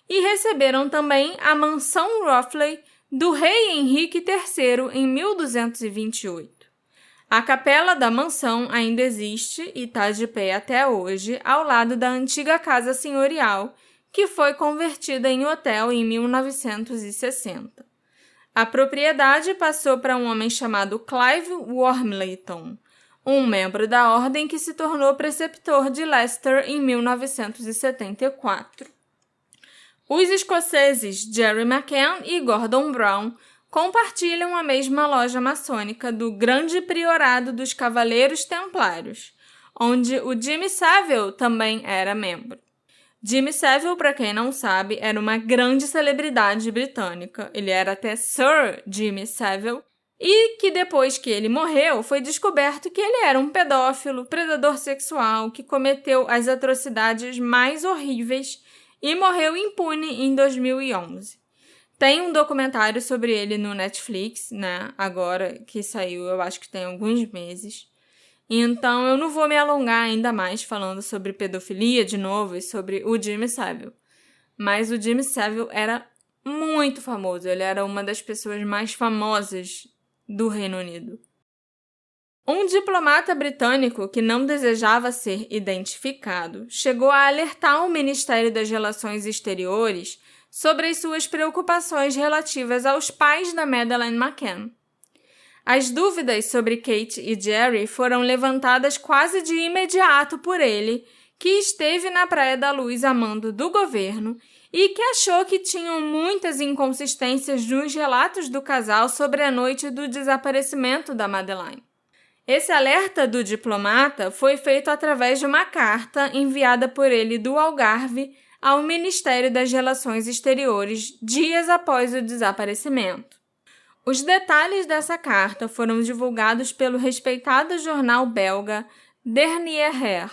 Speaker 1: e receberam também a mansão Rothley do rei Henrique III em 1228. A capela da mansão ainda existe e está de pé até hoje, ao lado da antiga casa senhorial, que foi convertida em hotel em 1960. A propriedade passou para um homem chamado Clive Wormleighton, um membro da ordem que se tornou preceptor de Leicester em 1974. Os escoceses Jerry McCann e Gordon Brown compartilham a mesma loja maçônica do Grande Priorado dos Cavaleiros Templários, onde o Jimmy Savile também era membro. Jimmy Savile, para quem não sabe, era uma grande celebridade britânica. Ele era até Sir Jimmy Savile, e que depois que ele morreu, foi descoberto que ele era um pedófilo, predador sexual, que cometeu as atrocidades mais horríveis e morreu impune em 2011. Tem um documentário sobre ele no Netflix, né? Agora que saiu, eu acho que tem alguns meses. Então, eu não vou me alongar ainda mais falando sobre pedofilia de novo e sobre o Jimmy Savile. Mas o Jimmy Savile era muito famoso. Ele era uma das pessoas mais famosas do Reino Unido. Um diplomata britânico que não desejava ser identificado chegou a alertar o Ministério das Relações Exteriores sobre as suas preocupações relativas aos pais da Madeleine McCann. As dúvidas sobre Kate e Jerry foram levantadas quase de imediato por ele, que esteve na Praia da Luz a mando do governo e que achou que tinham muitas inconsistências nos relatos do casal sobre a noite do desaparecimento da Madeleine. Esse alerta do diplomata foi feito através de uma carta enviada por ele do Algarve ao Ministério das Relações Exteriores dias após o desaparecimento. Os detalhes dessa carta foram divulgados pelo respeitado jornal belga Dernier Her.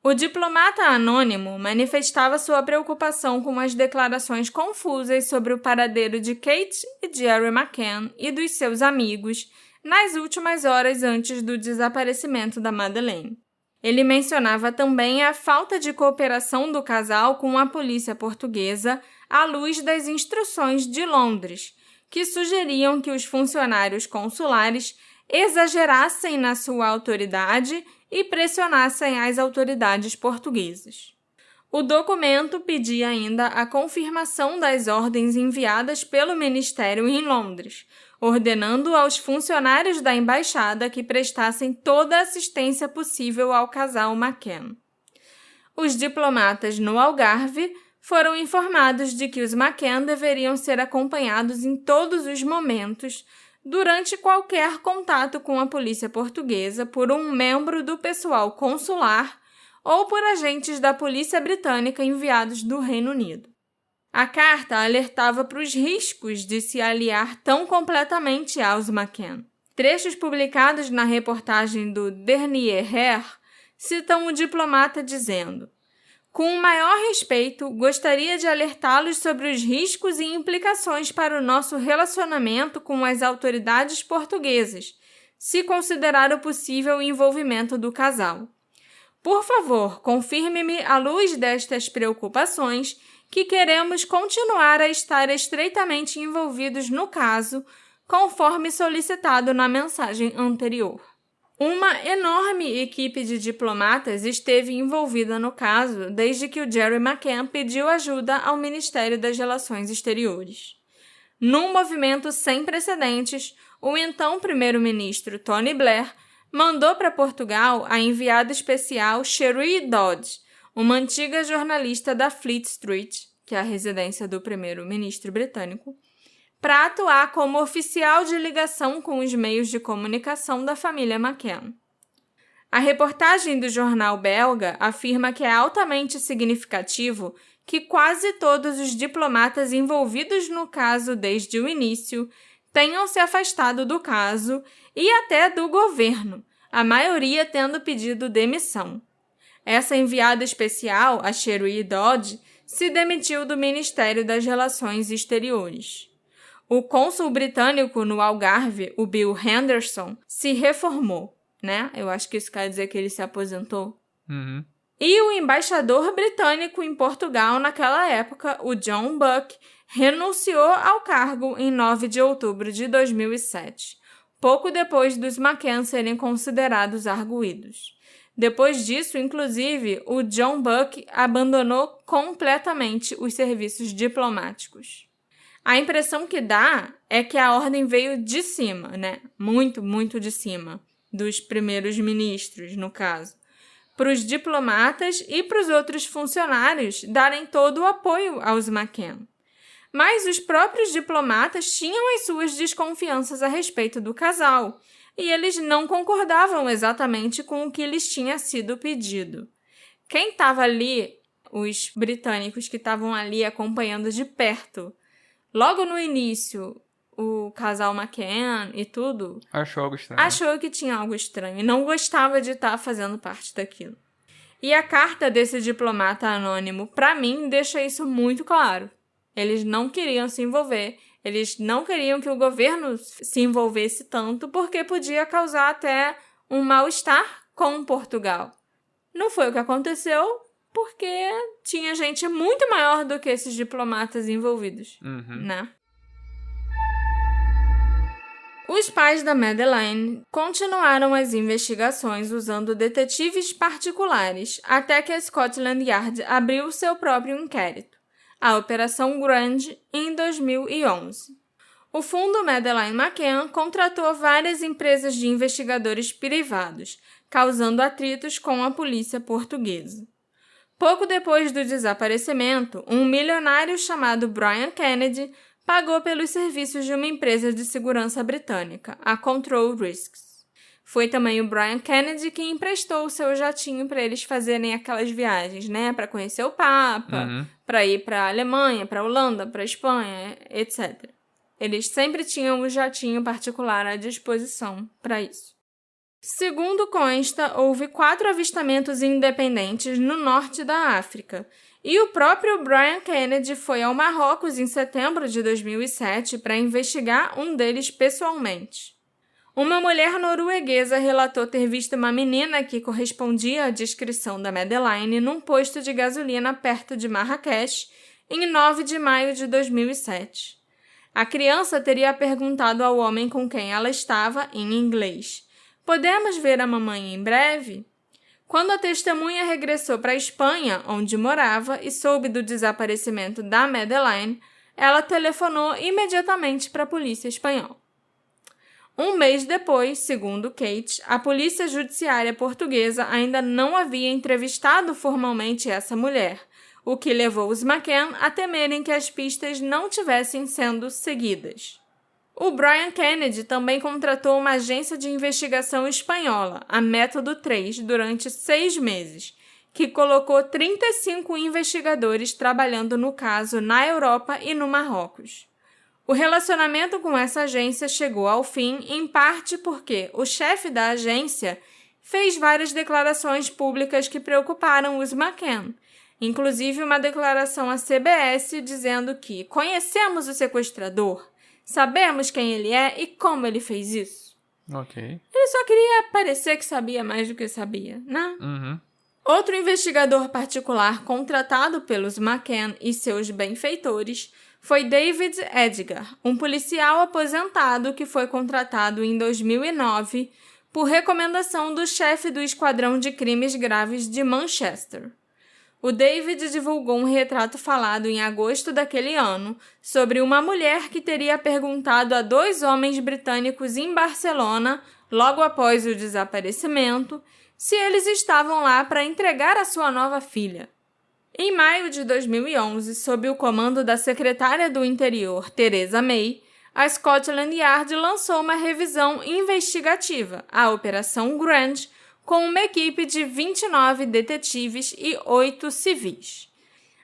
Speaker 1: O diplomata anônimo manifestava sua preocupação com as declarações confusas sobre o paradeiro de Kate e Jerry McCann e dos seus amigos nas últimas horas antes do desaparecimento da Madeleine. Ele mencionava também a falta de cooperação do casal com a polícia portuguesa à luz das instruções de Londres, que sugeriam que os funcionários consulares exagerassem na sua autoridade e pressionassem as autoridades portuguesas. O documento pedia ainda a confirmação das ordens enviadas pelo Ministério em Londres, ordenando aos funcionários da embaixada que prestassem toda a assistência possível ao casal McCann. Os diplomatas no Algarve foram informados de que os McCann deveriam ser acompanhados em todos os momentos, durante qualquer contato com a polícia portuguesa, por um membro do pessoal consular ou por agentes da polícia britânica enviados do Reino Unido. A carta alertava para os riscos de se aliar tão completamente aos McCann. Trechos publicados na reportagem do Dernier Her citam o diplomata dizendo: "Com o maior respeito, gostaria de alertá-los sobre os riscos e implicações para o nosso relacionamento com as autoridades portuguesas, se considerar o possível envolvimento do casal. Por favor, confirme-me, à luz destas preocupações, que queremos continuar a estar estreitamente envolvidos no caso, conforme solicitado na mensagem anterior." Uma enorme equipe de diplomatas esteve envolvida no caso desde que o Jerry McCann pediu ajuda ao Ministério das Relações Exteriores. Num movimento sem precedentes, o então primeiro-ministro Tony Blair mandou para Portugal a enviada especial Cherie Dodge, uma antiga jornalista da Fleet Street, que é a residência do primeiro-ministro britânico, para atuar como oficial de ligação com os meios de comunicação da família McCann. A reportagem do jornal belga afirma que é altamente significativo que quase todos os diplomatas envolvidos no caso desde o início tenham se afastado do caso e até do governo, a maioria tendo pedido demissão. Essa enviada especial, a Cherie Dodge, se demitiu do Ministério das Relações Exteriores. O cônsul britânico no Algarve, o Bill Henderson, se reformou, né? Eu acho que isso quer dizer que ele se aposentou.
Speaker 2: Uhum.
Speaker 1: E o embaixador britânico em Portugal naquela época, o John Buck, renunciou ao cargo em 9 de outubro de 2007, pouco depois dos McCann serem considerados arguidos. Depois disso, inclusive, o John Buck abandonou completamente os serviços diplomáticos. A impressão que dá é que a ordem veio de cima, né? Muito, muito de cima, dos primeiros ministros, no caso, para os diplomatas e para os outros funcionários darem todo o apoio aos McCann. Mas os próprios diplomatas tinham as suas desconfianças a respeito do casal, e eles não concordavam exatamente com o que lhes tinha sido pedido. Quem estava ali, os britânicos que estavam ali acompanhando de perto, logo no início, o casal McCann e tudo,
Speaker 2: Achou algo estranho.
Speaker 1: achou que tinha algo estranho e não gostava de estar fazendo parte daquilo. E a carta desse diplomata anônimo, para mim, deixa isso muito claro. Eles não queriam se envolver, eles não queriam que o governo se envolvesse tanto, porque podia causar até um mal-estar com Portugal. Não foi o que aconteceu, porque tinha gente muito maior do que esses diplomatas envolvidos, né? Os pais da Madeleine continuaram as investigações usando detetives particulares até que a Scotland Yard abriu seu próprio inquérito, a Operação Grande, em 2011. O fundo Madeleine McCann contratou várias empresas de investigadores privados, causando atritos com a polícia portuguesa. Pouco depois do desaparecimento, um milionário chamado Brian Kennedy pagou pelos serviços de uma empresa de segurança britânica, a Control Risks. Foi também o Brian Kennedy que emprestou o seu jatinho para eles fazerem aquelas viagens, né? Para conhecer o Papa, para ir para a Alemanha, para a Holanda, para a Espanha, etc. Eles sempre tinham um jatinho particular à disposição para isso. Segundo consta, houve 4 avistamentos independentes no norte da África, e o próprio Brian Kennedy foi ao Marrocos em setembro de 2007 para investigar um deles pessoalmente. Uma mulher norueguesa relatou ter visto uma menina que correspondia à descrição da Madeleine num posto de gasolina perto de Marrakech em 9 de maio de 2007. A criança teria perguntado ao homem com quem ela estava, em inglês: "Podemos ver a mamãe em breve?" Quando a testemunha regressou para a Espanha, onde morava, e soube do desaparecimento da Madeleine, ela telefonou imediatamente para a polícia espanhola. Um mês depois, segundo Kate, a polícia judiciária portuguesa ainda não havia entrevistado formalmente essa mulher, o que levou os McCann a temerem que as pistas não tivessem sendo seguidas. O Brian Kennedy também contratou uma agência de investigação espanhola, a Método 3, durante 6 meses, que colocou 35 investigadores trabalhando no caso na Europa e no Marrocos. O relacionamento com essa agência chegou ao fim, em parte porque o chefe da agência fez várias declarações públicas que preocuparam os McCann, inclusive uma declaração à CBS dizendo que conhecemos o sequestrador, sabemos quem ele é e como ele fez isso.
Speaker 2: Ok.
Speaker 1: Ele só queria parecer que sabia mais do que sabia, né? Outro investigador particular contratado pelos McCann e seus benfeitores foi David Edgar, um policial aposentado que foi contratado em 2009 por recomendação do chefe do Esquadrão de Crimes Graves de Manchester. O David divulgou um retrato falado em agosto daquele ano sobre uma mulher que teria perguntado a 2 homens britânicos em Barcelona, logo após o desaparecimento, se eles estavam lá para entregar a sua nova filha. Em maio de 2011, sob o comando da secretária do Interior, Theresa May, a Scotland Yard lançou uma revisão investigativa, a Operação Grande, com uma equipe de 29 detetives e 8 civis.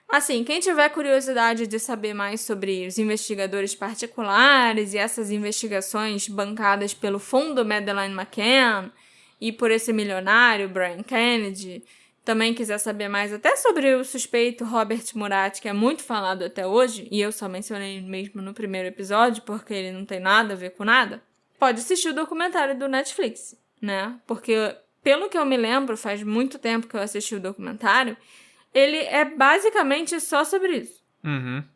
Speaker 1: Assim, quem tiver curiosidade de saber mais sobre os investigadores particulares e essas investigações bancadas pelo fundo Madeleine McCann e por esse milionário Brian Kennedy, também quiser saber mais até sobre o suspeito Robert Murat, que é muito falado até hoje, e eu só mencionei mesmo no primeiro episódio porque ele não tem nada a ver com nada, pode assistir o documentário do Netflix, né? Porque, pelo que eu me lembro, faz muito tempo que eu assisti o documentário, ele é basicamente só sobre isso.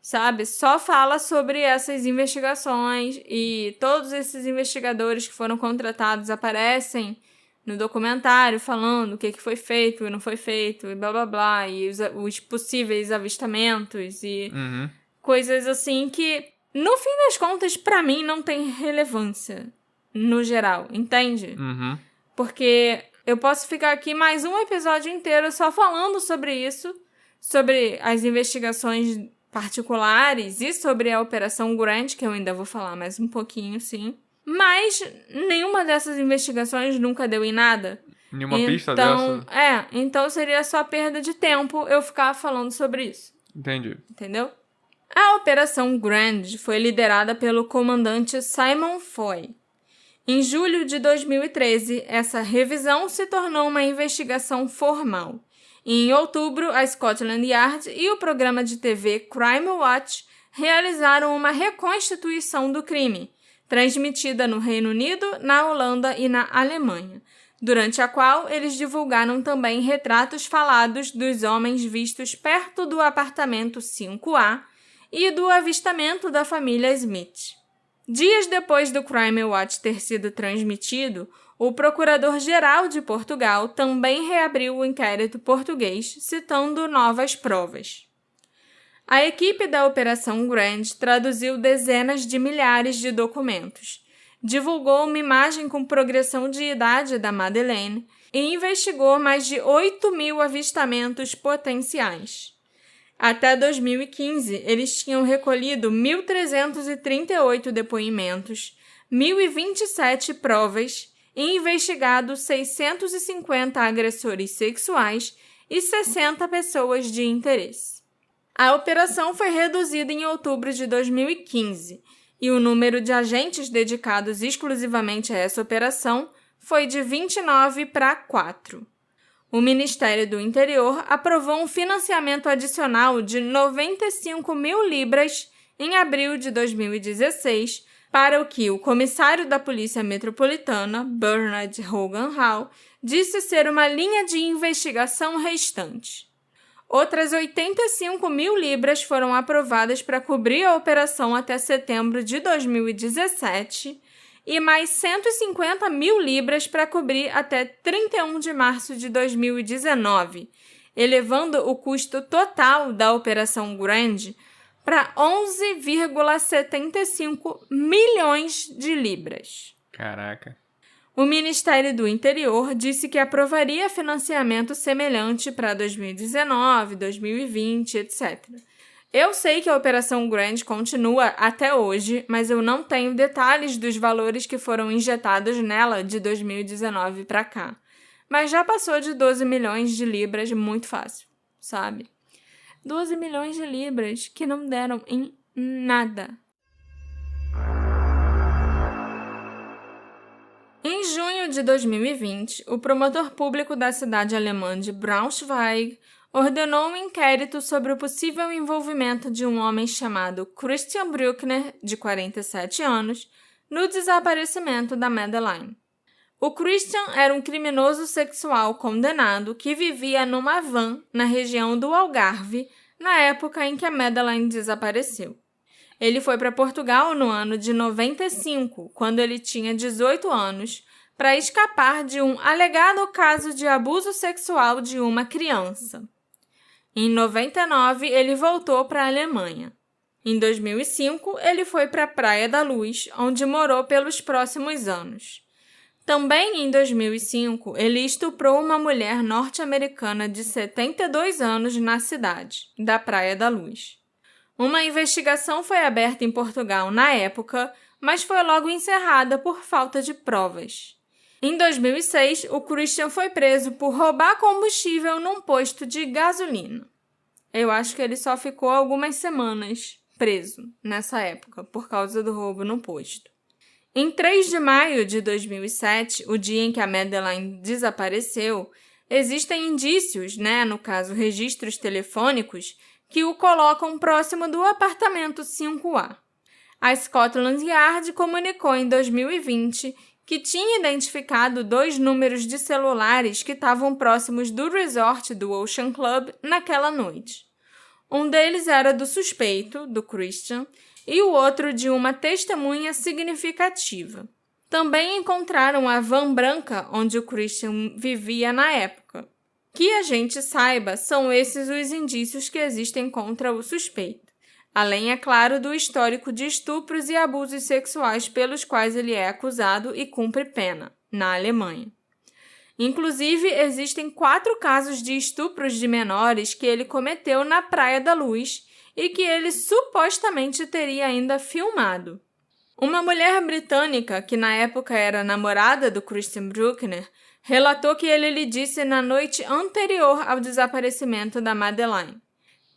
Speaker 1: Sabe? Só fala sobre essas investigações e todos esses investigadores que foram contratados aparecem no documentário falando o que foi feito e não foi feito, e blá blá blá, e os possíveis avistamentos e coisas assim que, no fim das contas, pra mim não tem relevância no geral, entende? Porque eu posso ficar aqui mais um episódio inteiro só falando sobre isso, sobre as investigações particulares e sobre a Operação Grande, que eu ainda vou falar mais um pouquinho, sim. Mas nenhuma dessas investigações nunca deu em nada.
Speaker 2: Nenhuma pista dessa?
Speaker 1: Então seria só perda de tempo eu ficar falando sobre isso.
Speaker 2: Entendi.
Speaker 1: Entendeu? A Operação Grand foi liderada pelo comandante Simon Foy. Em julho de 2013, essa revisão se tornou uma investigação formal. E em outubro, a Scotland Yard e o programa de TV Crime Watch realizaram uma reconstituição do crime, transmitida no Reino Unido, na Holanda e na Alemanha, durante a qual eles divulgaram também retratos falados dos homens vistos perto do apartamento 5A e do avistamento da família Smith. Dias depois do Crime Watch ter sido transmitido, o Procurador-Geral de Portugal também reabriu o inquérito português, citando novas provas. A equipe da Operação Grand traduziu dezenas de milhares de documentos, divulgou uma imagem com progressão de idade da Madeleine e investigou mais de 8.000 avistamentos potenciais. Até 2015, eles tinham recolhido 1.338 depoimentos, 1.027 provas e investigado 650 agressores sexuais e 60 pessoas de interesse. A operação foi reduzida em outubro de 2015 e o número de agentes dedicados exclusivamente a essa operação foi de 29 para 4. O Ministério do Interior aprovou um financiamento adicional de 95.000 libras em abril de 2016 para o que o comissário da Polícia Metropolitana, Bernard Hogan Hall, disse ser uma linha de investigação restante. Outras 85.000 libras foram aprovadas para cobrir a operação até setembro de 2017 e mais 150.000 libras para cobrir até 31 de março de 2019, elevando o custo total da Operação Grand para 11,75 milhões de libras.
Speaker 2: Caraca.
Speaker 1: O Ministério do Interior disse que aprovaria financiamento semelhante para 2019, 2020, etc. Eu sei que a Operação Grand continua até hoje, mas eu não tenho detalhes dos valores que foram injetados nela de 2019 para cá. Mas já passou de 12 milhões de libras muito fácil, sabe? 12 milhões de libras que não deram em nada. Em junho de 2020, o promotor público da cidade alemã de Braunschweig ordenou um inquérito sobre o possível envolvimento de um homem chamado Christian Bruckner, de 47 anos, no desaparecimento da Madeleine. O Christian era um criminoso sexual condenado que vivia numa van na região do Algarve na época em que a Madeleine desapareceu. Ele foi para Portugal no ano de 95, quando ele tinha 18 anos, para escapar de um alegado caso de abuso sexual de uma criança. Em 99, ele voltou para a Alemanha. Em 2005, ele foi para a Praia da Luz, onde morou pelos próximos anos. Também em 2005, ele estuprou uma mulher norte-americana de 72 anos na cidade, da Praia da Luz. Uma investigação foi aberta em Portugal na época, mas foi logo encerrada por falta de provas. Em 2006, o Christian foi preso por roubar combustível num posto de gasolina. Eu acho que ele só ficou algumas semanas preso nessa época, por causa do roubo no posto. Em 3 de maio de 2007, o dia em que a Madeleine desapareceu, existem indícios, no caso registros telefônicos, que o colocam próximo do apartamento 5A. A Scotland Yard comunicou em 2020 que tinha identificado 2 números de celulares que estavam próximos do resort do Ocean Club naquela noite. Um deles era do suspeito, do Christian, e o outro de uma testemunha significativa. também encontraram a van branca onde o Christian vivia na época. Que a gente saiba, são esses os indícios que existem contra o suspeito. Além, é claro, do histórico de estupros e abusos sexuais pelos quais ele é acusado e cumpre pena, na Alemanha. Inclusive, existem 4 casos de estupros de menores que ele cometeu na Praia da Luz e que ele supostamente teria ainda filmado. Uma mulher britânica, que na época era namorada do Christian Bruckner, relatou que ele lhe disse na noite anterior ao desaparecimento da Madeleine: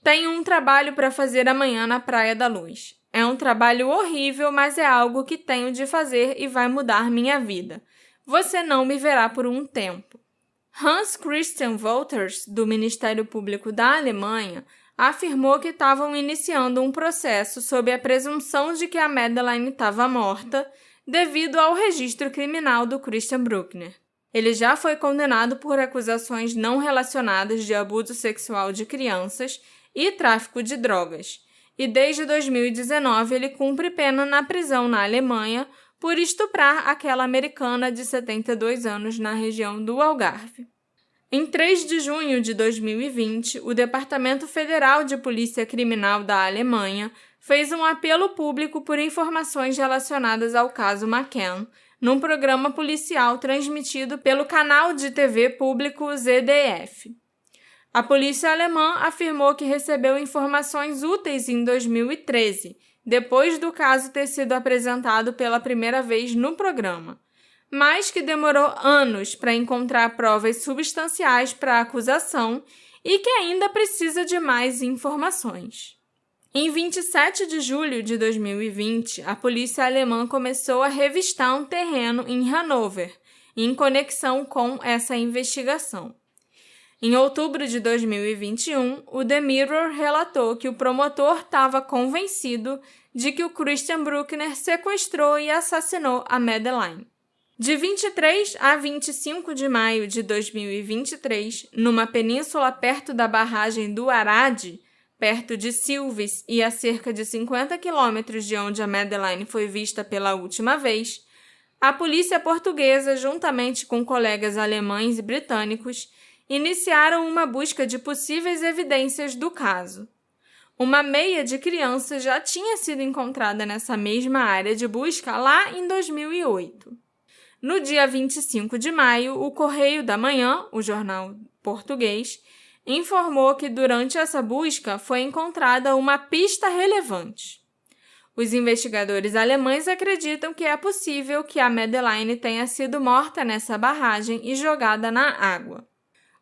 Speaker 1: "Tenho um trabalho para fazer amanhã na Praia da Luz. É um trabalho horrível, mas é algo que tenho de fazer e vai mudar minha vida. Você não me verá por um tempo." Hans Christian Wolters, do Ministério Público da Alemanha, afirmou que estavam iniciando um processo sob a presunção de que a Madeleine estava morta devido ao registro criminal do Christian Bruckner. Ele já foi condenado por acusações não relacionadas de abuso sexual de crianças e tráfico de drogas, e desde 2019 ele cumpre pena na prisão na Alemanha por estuprar aquela americana de 72 anos na região do Algarve. Em 3 de junho de 2020, o Departamento Federal de Polícia Criminal da Alemanha fez um apelo público por informações relacionadas ao caso McCann, num programa policial transmitido pelo canal de TV público ZDF. A polícia alemã afirmou que recebeu informações úteis em 2013, depois do caso ter sido apresentado pela primeira vez no programa, mas que demorou anos para encontrar provas substanciais para a acusação e que ainda precisa de mais informações. Em 27 de julho de 2020, a polícia alemã começou a revistar um terreno em Hannover, em conexão com essa investigação. Em outubro de 2021, o The Mirror relatou que o promotor estava convencido de que o Christian Bruckner sequestrou e assassinou a Madeleine. De 23 a 25 de maio de 2023, numa península perto da barragem do Arade, perto de Silves e a cerca de 50 quilômetros de onde a Madeleine foi vista pela última vez, a polícia portuguesa, juntamente com colegas alemães e britânicos, iniciaram uma busca de possíveis evidências do caso. Uma meia de criança já tinha sido encontrada nessa mesma área de busca lá em 2008. No dia 25 de maio, o Correio da Manhã, o jornal português, informou que durante essa busca foi encontrada uma pista relevante. Os investigadores alemães acreditam que é possível que a Madeleine tenha sido morta nessa barragem e jogada na água.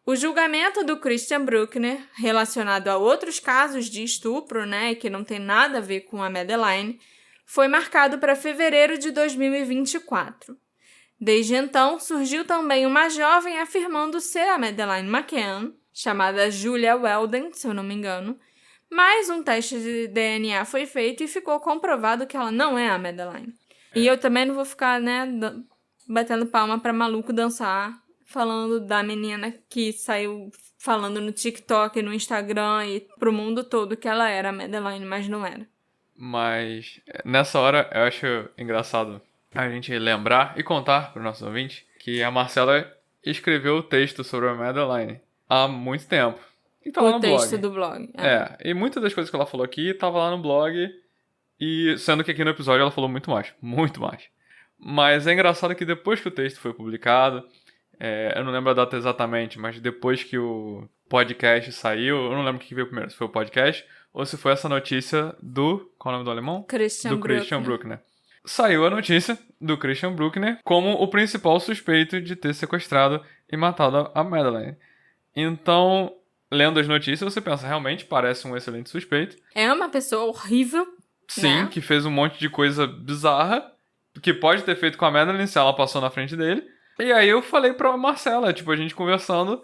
Speaker 1: O julgamento do Christian Bruckner, relacionado a outros casos de estupro, que não tem nada a ver com a Madeleine, foi marcado para fevereiro de 2024. Desde então, surgiu também uma jovem afirmando ser a Madeleine McCann, chamada Julia Weldon, se eu não me engano, mas um teste de DNA foi feito e ficou comprovado que ela não é a Madeleine. E eu também não vou ficar, batendo palma pra maluco dançar, falando da menina que saiu falando no TikTok, no Instagram e pro mundo todo que ela era a Madeleine, mas não era.
Speaker 2: Mas nessa hora eu acho engraçado a gente lembrar e contar pro nosso ouvinte que a Marcela escreveu o texto sobre a Madeleine há muito tempo. E tá lá no blog. O
Speaker 1: texto do blog.
Speaker 2: E muitas das coisas que ela falou aqui tava lá no blog, e sendo que aqui no episódio ela falou muito mais. Mas é engraçado que depois que o texto foi publicado, eu não lembro a data exatamente, mas depois que o podcast saiu, eu não lembro o que veio primeiro, se foi o podcast ou se foi essa notícia do... Qual é o nome do alemão?
Speaker 1: Christian
Speaker 2: Bruckner. Saiu a notícia do Christian Bruckner como o principal suspeito de ter sequestrado e matado a Madeleine. Então, lendo as notícias, você pensa, realmente parece um excelente suspeito.
Speaker 1: É uma pessoa horrível.
Speaker 2: Sim, que fez um monte de coisa bizarra, que pode ter feito com a Madeleine se ela passou na frente dele. E aí eu falei pra Marcela, a gente conversando,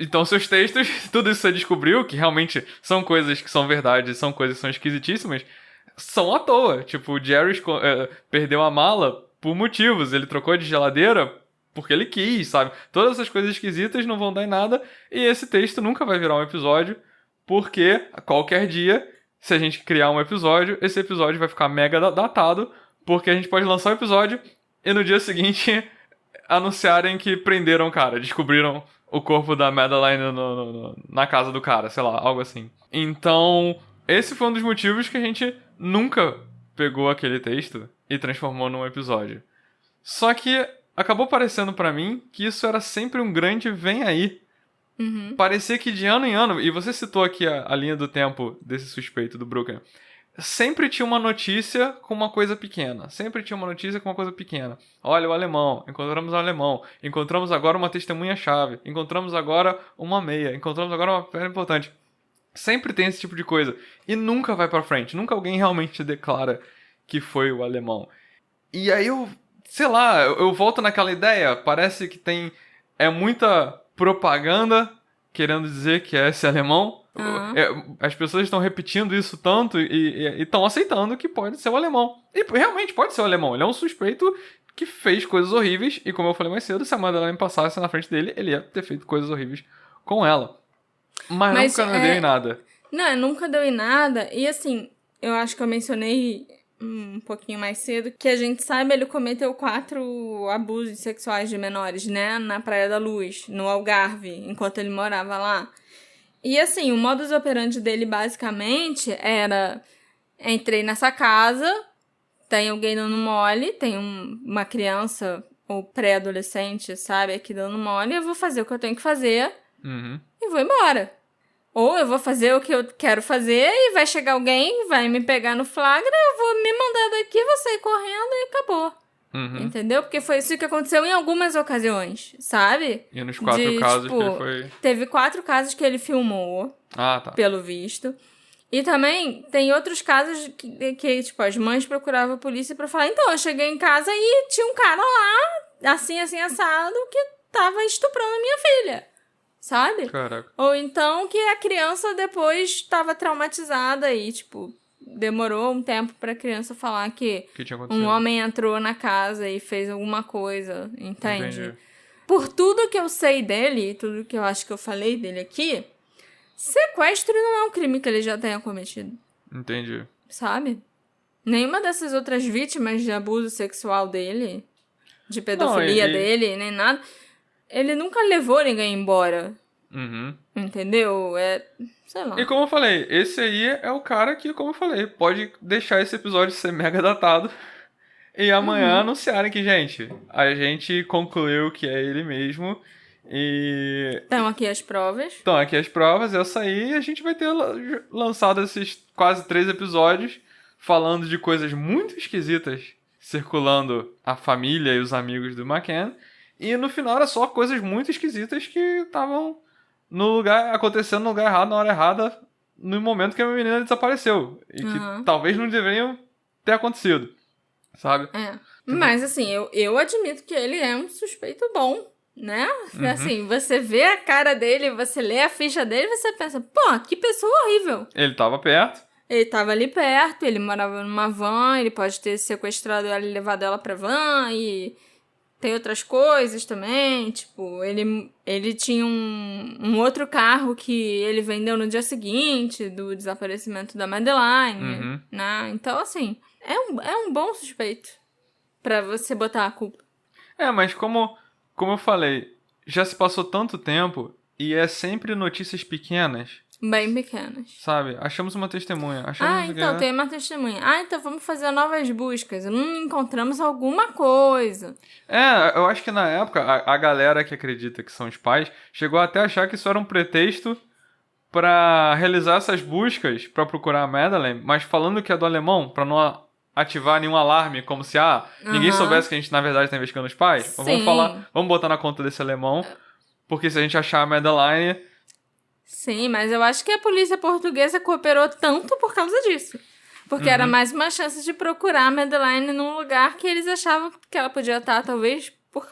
Speaker 2: então seus textos, tudo isso você descobriu, que realmente são coisas que são verdade, são coisas que são esquisitíssimas, são à toa. O Jerry perdeu a mala por motivos, ele trocou de geladeira porque ele quis, sabe? Todas essas coisas esquisitas não vão dar em nada, e esse texto nunca vai virar um episódio, porque qualquer dia, se a gente criar um episódio, esse episódio vai ficar mega datado, porque a gente pode lançar o episódio e no dia seguinte anunciarem que prenderam o cara, descobriram o corpo da Madeline na casa do cara, sei lá, algo assim. Então, esse foi um dos motivos que a gente nunca pegou aquele texto e transformou num episódio. Só que acabou parecendo pra mim que isso era sempre um grande vem aí. Parecia que de ano em ano, e você citou aqui a linha do tempo desse suspeito do Brooklyn, sempre tinha uma notícia com uma coisa pequena. Sempre tinha uma notícia com uma coisa pequena. Olha, o alemão. Encontramos o alemão. Encontramos agora uma testemunha-chave. Encontramos agora uma meia. Encontramos agora uma pedra importante. Sempre tem esse tipo de coisa. E nunca vai pra frente. Nunca alguém realmente declara que foi o alemão. E aí sei lá, eu volto naquela ideia. Parece que é muita propaganda querendo dizer que é esse alemão. As pessoas estão repetindo isso tanto e estão aceitando que pode ser o alemão. E realmente pode ser o alemão. Ele é um suspeito que fez coisas horríveis. E como eu falei mais cedo, se a Madeleine passasse na frente dele, ele ia ter feito coisas horríveis com ela. Mas nunca deu em nada.
Speaker 1: Não, nunca deu em nada. E assim, eu acho que eu mencionei um pouquinho mais cedo que a gente sabe, ele cometeu 4 abusos sexuais de menores, né? Na Praia da Luz, no Algarve, enquanto ele morava lá. E assim, o modus operandi dele basicamente era: entrei nessa casa, tem alguém dando mole, tem uma criança ou pré-adolescente, sabe, aqui dando mole, eu vou fazer o que eu tenho que fazer e vou embora. Ou eu vou fazer o que eu quero fazer e vai chegar alguém, vai me pegar no flagra, eu vou me mandar daqui, vou sair correndo e acabou. Entendeu? Porque foi isso que aconteceu em algumas ocasiões, sabe?
Speaker 2: E nos 4 casos que ele foi...
Speaker 1: Teve 4 casos que ele filmou, pelo visto. E também tem outros casos que tipo, as mães procuravam a polícia pra falar: então, eu cheguei em casa e tinha um cara lá, assim, assado, que tava estuprando a minha filha. Sabe?
Speaker 2: Caraca.
Speaker 1: Ou então que a criança depois estava traumatizada e, tipo, demorou um tempo pra criança falar que um homem entrou na casa e fez alguma coisa, entende?
Speaker 2: Entendi.
Speaker 1: Por tudo que eu sei dele, tudo que eu acho que eu falei dele aqui, sequestro não é um crime que ele já tenha cometido.
Speaker 2: Entendi.
Speaker 1: Sabe? Nenhuma dessas outras vítimas de abuso sexual dele, de pedofilia dele, nem nada... Ele nunca levou ninguém embora. Entendeu? Sei lá.
Speaker 2: E como eu falei, esse aí é o cara que, como eu falei, pode deixar esse episódio ser mega datado e amanhã anunciarem que, gente, a gente concluiu que é ele mesmo e...
Speaker 1: Estão aqui as provas.
Speaker 2: Essa aí a gente vai ter lançado esses quase 3 episódios falando de coisas muito esquisitas circulando a família e os amigos do McCann. E no final era só coisas muito esquisitas que estavam acontecendo no lugar errado, na hora errada, no momento que a menina desapareceu. E que talvez não deveriam ter acontecido, sabe?
Speaker 1: Mas assim, eu admito que ele é um suspeito bom, né? Assim, você vê a cara dele, você lê a ficha dele, você pensa: pô, que pessoa horrível.
Speaker 2: Ele tava perto.
Speaker 1: Ele tava ali perto, ele morava numa van, ele pode ter sequestrado ela e levado ela pra van e... Tem outras coisas também, tipo, ele tinha um outro carro que ele vendeu no dia seguinte do desaparecimento da Madeline, né? Então, assim, é um bom suspeito pra você botar a culpa.
Speaker 2: Mas como eu falei, já se passou tanto tempo e é sempre notícias pequenas.
Speaker 1: Bem pequenas.
Speaker 2: Sabe? Achamos uma testemunha.
Speaker 1: Então, tem uma testemunha. Então vamos fazer novas buscas. Encontramos alguma coisa.
Speaker 2: Eu acho que na época, a galera que acredita que são os pais, chegou até a achar que isso era um pretexto pra realizar essas buscas, pra procurar a Madeleine, mas falando que é do alemão, pra não ativar nenhum alarme, como se, ninguém soubesse que a gente, na verdade, tá investigando os pais.
Speaker 1: Sim.
Speaker 2: Vamos botar na conta desse alemão, porque se a gente achar a Madeleine...
Speaker 1: Sim, mas eu acho que a polícia portuguesa cooperou tanto por causa disso. Porque era mais uma chance de procurar a Madeleine num lugar que eles achavam que ela podia estar, talvez, por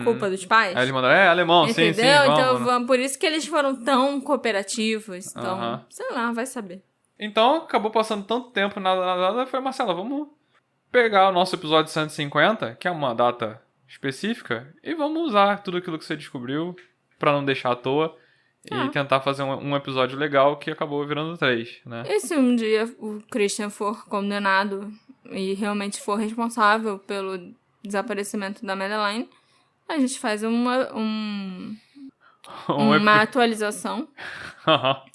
Speaker 1: culpa dos pais.
Speaker 2: Aí eles mandaram, alemão,
Speaker 1: entendeu?
Speaker 2: Sim, vamos.
Speaker 1: Então, por isso que eles foram tão cooperativos. Então, sei lá, vai saber.
Speaker 2: Então, acabou passando tanto tempo, nada, foi, Marcela, vamos pegar o nosso episódio 150, que é uma data específica, e vamos usar tudo aquilo que você descobriu pra não deixar à toa. E tentar fazer um episódio legal que acabou virando 3, né?
Speaker 1: E se um dia o Christian for condenado e realmente for responsável pelo desaparecimento da Madeleine, a gente faz uma atualização.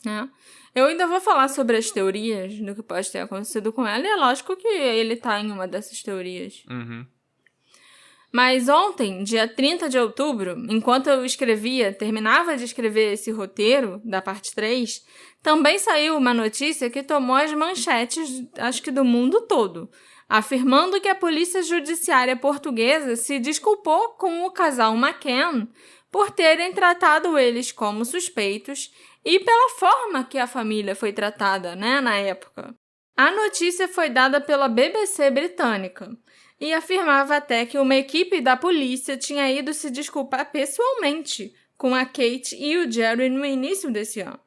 Speaker 1: Né? Eu ainda vou falar sobre as teorias do que pode ter acontecido com ela, e é lógico que ele tá em uma dessas teorias.
Speaker 2: Uhum.
Speaker 1: Mas ontem, dia 30 de outubro, enquanto eu terminava de escrever esse roteiro da parte 3, também saiu uma notícia que tomou as manchetes, acho que do mundo todo, afirmando que a Polícia Judiciária Portuguesa se desculpou com o casal McCann por terem tratado eles como suspeitos e pela forma que a família foi tratada, né, na época. A notícia foi dada pela BBC britânica e afirmava até que uma equipe da polícia tinha ido se desculpar pessoalmente com a Kate e o Jerry no início desse ano.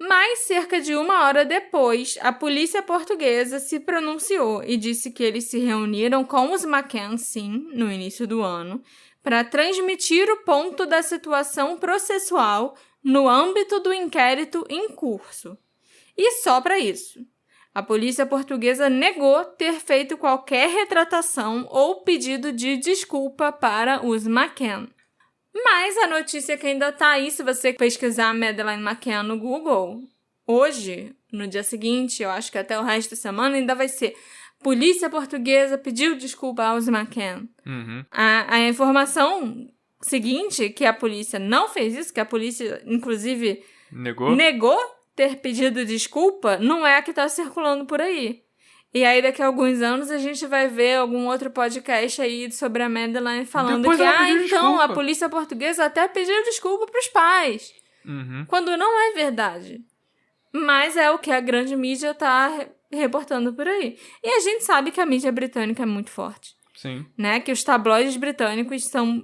Speaker 1: Mas, cerca de 1 hora depois, a polícia portuguesa se pronunciou e disse que eles se reuniram com os McCann, sim, no início do ano, para transmitir o ponto da situação processual no âmbito do inquérito em curso. E só para isso. A polícia portuguesa negou ter feito qualquer retratação ou pedido de desculpa para os McCann. Mas a notícia que ainda tá aí, se você pesquisar Madeleine McCann no Google, hoje, no dia seguinte, eu acho que até o resto da semana, ainda vai ser Polícia Portuguesa pediu desculpa aos McCann.
Speaker 2: Uhum.
Speaker 1: A informação seguinte, que a polícia não fez isso, que a polícia, inclusive, negou ter pedido desculpa, não é a que tá circulando por aí. E aí, daqui a alguns anos, a gente vai ver algum outro podcast aí sobre a Madeleine falando
Speaker 2: Depois
Speaker 1: que, então,
Speaker 2: desculpa.
Speaker 1: a polícia portuguesa até pediu desculpa pros pais.
Speaker 2: Uhum.
Speaker 1: Quando não é verdade. Mas é o que a grande mídia tá reportando por aí. E a gente sabe que a mídia britânica é muito forte.
Speaker 2: Sim.
Speaker 1: Né? Que os tabloides britânicos são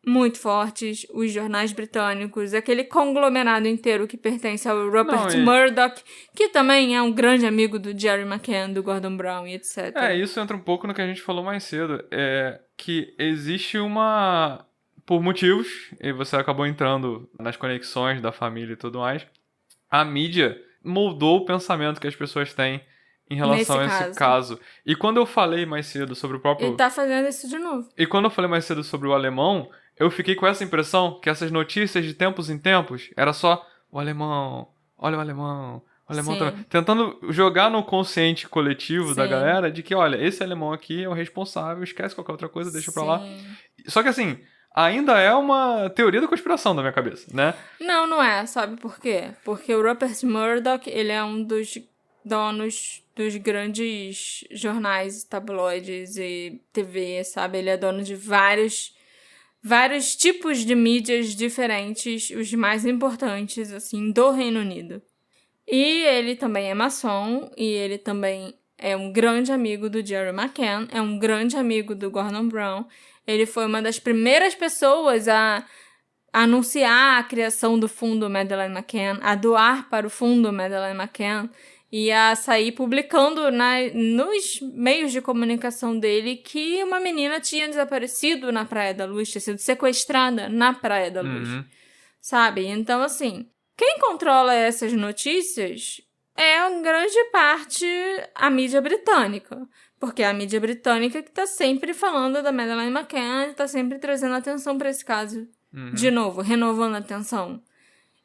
Speaker 1: muito fortes, os jornais britânicos, aquele conglomerado inteiro que pertence ao Rupert Murdoch, que também é um grande amigo do Jerry McCann, do Gordon Brown e etc.
Speaker 2: Isso entra um pouco no que a gente falou mais cedo, que existe uma... Por motivos, e você acabou entrando nas conexões da família e tudo mais, a mídia moldou o pensamento que as pessoas têm em relação a esse caso. E quando eu falei mais cedo sobre o próprio...
Speaker 1: Ele tá fazendo isso de novo.
Speaker 2: E quando eu falei mais cedo sobre o alemão, eu fiquei com essa impressão que essas notícias de tempos em tempos era só o alemão, olha o alemão também. Tentando jogar no consciente coletivo da galera de que, olha, esse alemão aqui é o responsável, esquece qualquer outra coisa, deixa pra lá. Só que assim, ainda é uma teoria da conspiração da minha cabeça, né?
Speaker 1: Não é, sabe por quê? Porque o Rupert Murdoch, ele é um dos donos dos grandes jornais, tabloides e TV, sabe? Ele é dono de vários tipos de mídias diferentes, os mais importantes, assim, do Reino Unido. E ele também é maçom, e ele também é um grande amigo do Jerry McCann, é um grande amigo do Gordon Brown. Ele foi uma das primeiras pessoas a anunciar a criação do fundo Madeleine McCann, a doar para o fundo Madeleine McCann, e a sair publicando nos meios de comunicação dele que uma menina tinha desaparecido na Praia da Luz, tinha sido sequestrada na Praia da Luz, sabe? Então, assim, quem controla essas notícias é, em grande parte, a mídia britânica, porque é a mídia britânica que tá sempre falando da Madeleine McCann, tá sempre trazendo atenção para esse caso. De novo, renovando a atenção.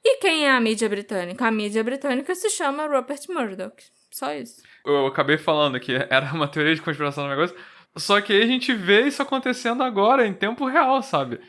Speaker 1: E quem é a mídia britânica? A mídia britânica se chama Rupert Murdoch. Só isso.
Speaker 2: Eu acabei falando que era uma teoria de conspiração do negócio, só que aí a gente vê isso acontecendo agora, em tempo real, sabe?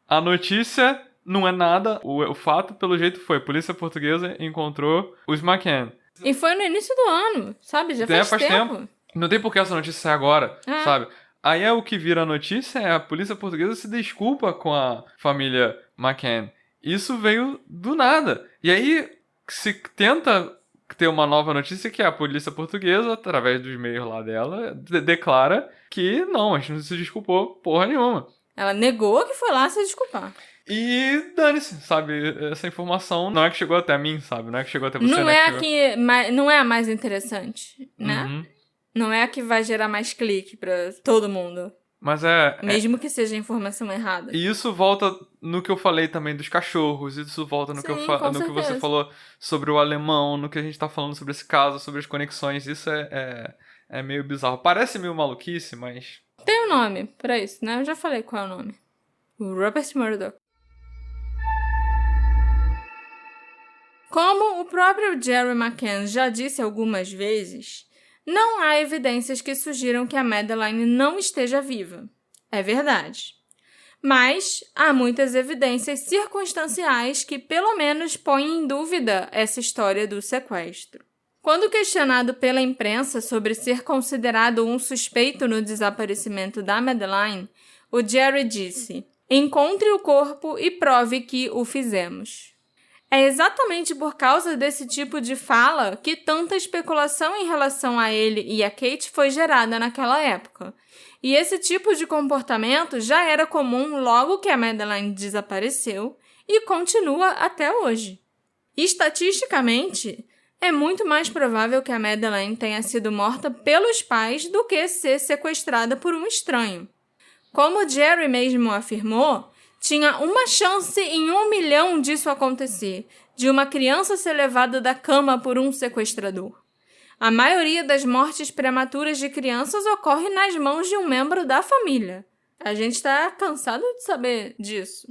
Speaker 2: A notícia não é nada, o fato, pelo jeito, foi: a polícia portuguesa encontrou os McCann.
Speaker 1: E foi no início do ano, sabe? Já faz tempo.
Speaker 2: Não tem por que essa notícia sair agora, sabe? Aí é o que vira a notícia, a polícia portuguesa se desculpa com a família McCann. Isso veio do nada. E aí se tenta ter uma nova notícia que a polícia portuguesa, através dos meios lá dela, declara que não, a gente não se desculpou porra nenhuma.
Speaker 1: Ela negou que foi lá se desculpar.
Speaker 2: E dane-se, sabe? Essa informação não é que chegou até mim, sabe? Não é que chegou até você,
Speaker 1: não é a mais interessante, né? Não é a que vai gerar mais clique pra todo mundo.
Speaker 2: Mas
Speaker 1: mesmo que seja informação errada.
Speaker 2: E isso volta no que eu falei também dos cachorros, isso volta no, que você falou sobre o alemão, no que a gente tá falando sobre esse caso, sobre as conexões. Isso é É meio bizarro. Parece meio maluquice, mas...
Speaker 1: Tem um nome pra isso, né? Eu já falei qual é o nome. O Rupert Murdoch. Como o próprio Jerry McCann já disse algumas vezes, não há evidências que sugiram que a Madeleine não esteja viva. É verdade. Mas há muitas evidências circunstanciais que pelo menos põem em dúvida essa história do sequestro. Quando questionado pela imprensa sobre ser considerado um suspeito no desaparecimento da Madeleine, o Jerry disse: "Encontre o corpo e prove que o fizemos." É exatamente por causa desse tipo de fala que tanta especulação em relação a ele e a Kate foi gerada naquela época. E esse tipo de comportamento já era comum logo que a Madeleine desapareceu e continua até hoje. Estatisticamente, é muito mais provável que a Madeleine tenha sido morta pelos pais do que ser sequestrada por um estranho. Como Jerry mesmo afirmou, tinha uma chance em 1 milhão disso acontecer, de uma criança ser levada da cama por um sequestrador. A maioria das mortes prematuras de crianças ocorre nas mãos de um membro da família. A gente está cansado de saber disso.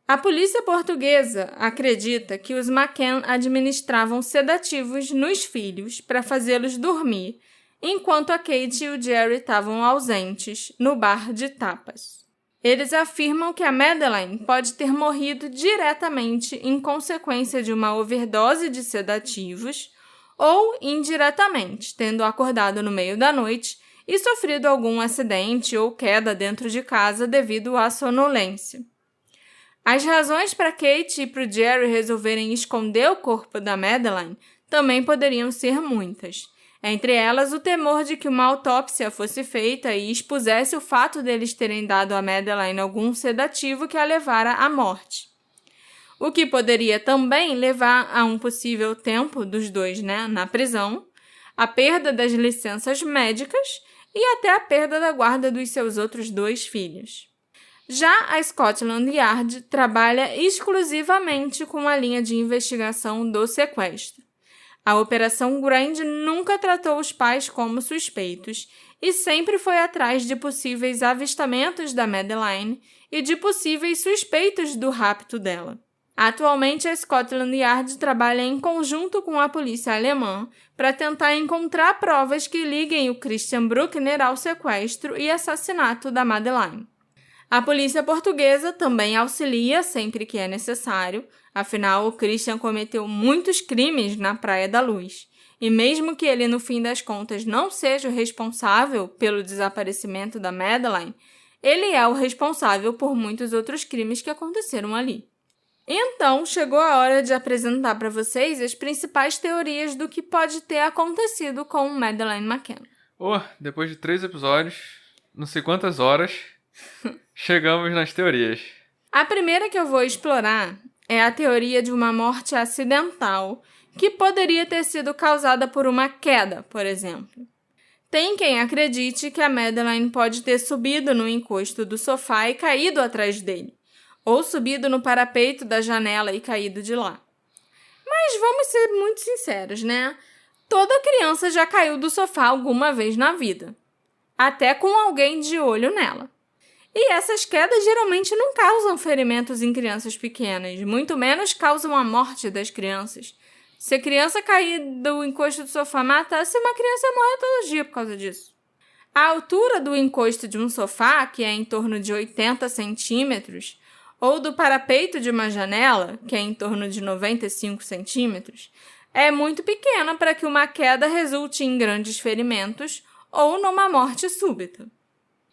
Speaker 1: A polícia portuguesa acredita que os McCann administravam sedativos nos filhos para fazê-los dormir, enquanto a Kate e o Jerry estavam ausentes no bar de tapas. Eles afirmam que a Madeleine pode ter morrido diretamente em consequência de uma overdose de sedativos ou indiretamente, tendo acordado no meio da noite e sofrido algum acidente ou queda dentro de casa devido à sonolência. As razões para Kate e para o Jerry resolverem esconder o corpo da Madeleine também poderiam ser muitas. Entre elas, o temor de que uma autópsia fosse feita e expusesse o fato deles terem dado a Madeleine algum sedativo que a levara à morte. O que poderia também levar a um possível tempo dos dois, na prisão, a perda das licenças médicas e até a perda da guarda dos seus outros 2 filhos. Já a Scotland Yard trabalha exclusivamente com a linha de investigação do sequestro. A Operação Grand nunca tratou os pais como suspeitos e sempre foi atrás de possíveis avistamentos da Madeleine e de possíveis suspeitos do rapto dela. Atualmente, a Scotland Yard trabalha em conjunto com a polícia alemã para tentar encontrar provas que liguem o Christian Bruckner ao sequestro e assassinato da Madeleine. A polícia portuguesa também auxilia sempre que é necessário, afinal o Christian cometeu muitos crimes na Praia da Luz, e mesmo que ele no fim das contas não seja o responsável pelo desaparecimento da Madeleine, ele é o responsável por muitos outros crimes que aconteceram ali. Então, chegou a hora de apresentar para vocês as principais teorias do que pode ter acontecido com Madeleine McCann.
Speaker 2: Depois de 3 episódios, não sei quantas horas, chegamos nas teorias.
Speaker 1: A primeira que eu vou explorar é a teoria de uma morte acidental que poderia ter sido causada por uma queda, por exemplo. Tem quem acredite que a Madeleine pode ter subido no encosto do sofá e caído atrás dele, ou subido no parapeito da janela e caído de lá. Mas vamos ser muito sinceros, Toda criança já caiu do sofá alguma vez na vida, até com alguém de olho nela. E essas quedas geralmente não causam ferimentos em crianças pequenas, muito menos causam a morte das crianças. Se a criança cair do encosto do sofá matasse, uma criança morre todo dia por causa disso. A altura do encosto de um sofá, que é em torno de 80 centímetros, ou do parapeito de uma janela, que é em torno de 95 centímetros, é muito pequena para que uma queda resulte em grandes ferimentos ou numa morte súbita.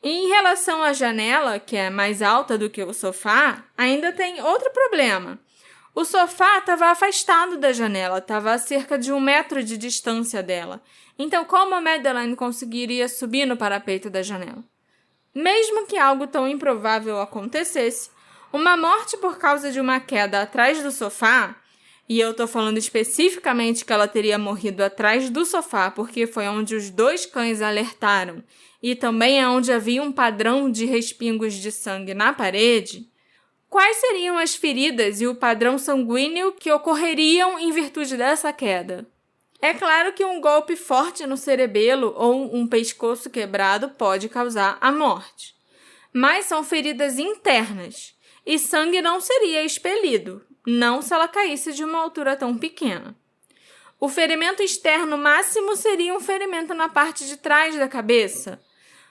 Speaker 1: E em relação à janela, que é mais alta do que o sofá, ainda tem outro problema. O sofá estava afastado da janela, estava a cerca de 1 metro de distância dela. Então, como a Madeleine conseguiria subir no parapeito da janela? Mesmo que algo tão improvável acontecesse, uma morte por causa de uma queda atrás do sofá, e eu estou falando especificamente que ela teria morrido atrás do sofá porque foi onde os 2 cães alertaram e também é onde havia um padrão de respingos de sangue na parede, quais seriam as feridas e o padrão sanguíneo que ocorreriam em virtude dessa queda? É claro que um golpe forte no cerebelo ou um pescoço quebrado pode causar a morte. Mas são feridas internas e sangue não seria expelido, não se ela caísse de uma altura tão pequena. O ferimento externo máximo seria um ferimento na parte de trás da cabeça,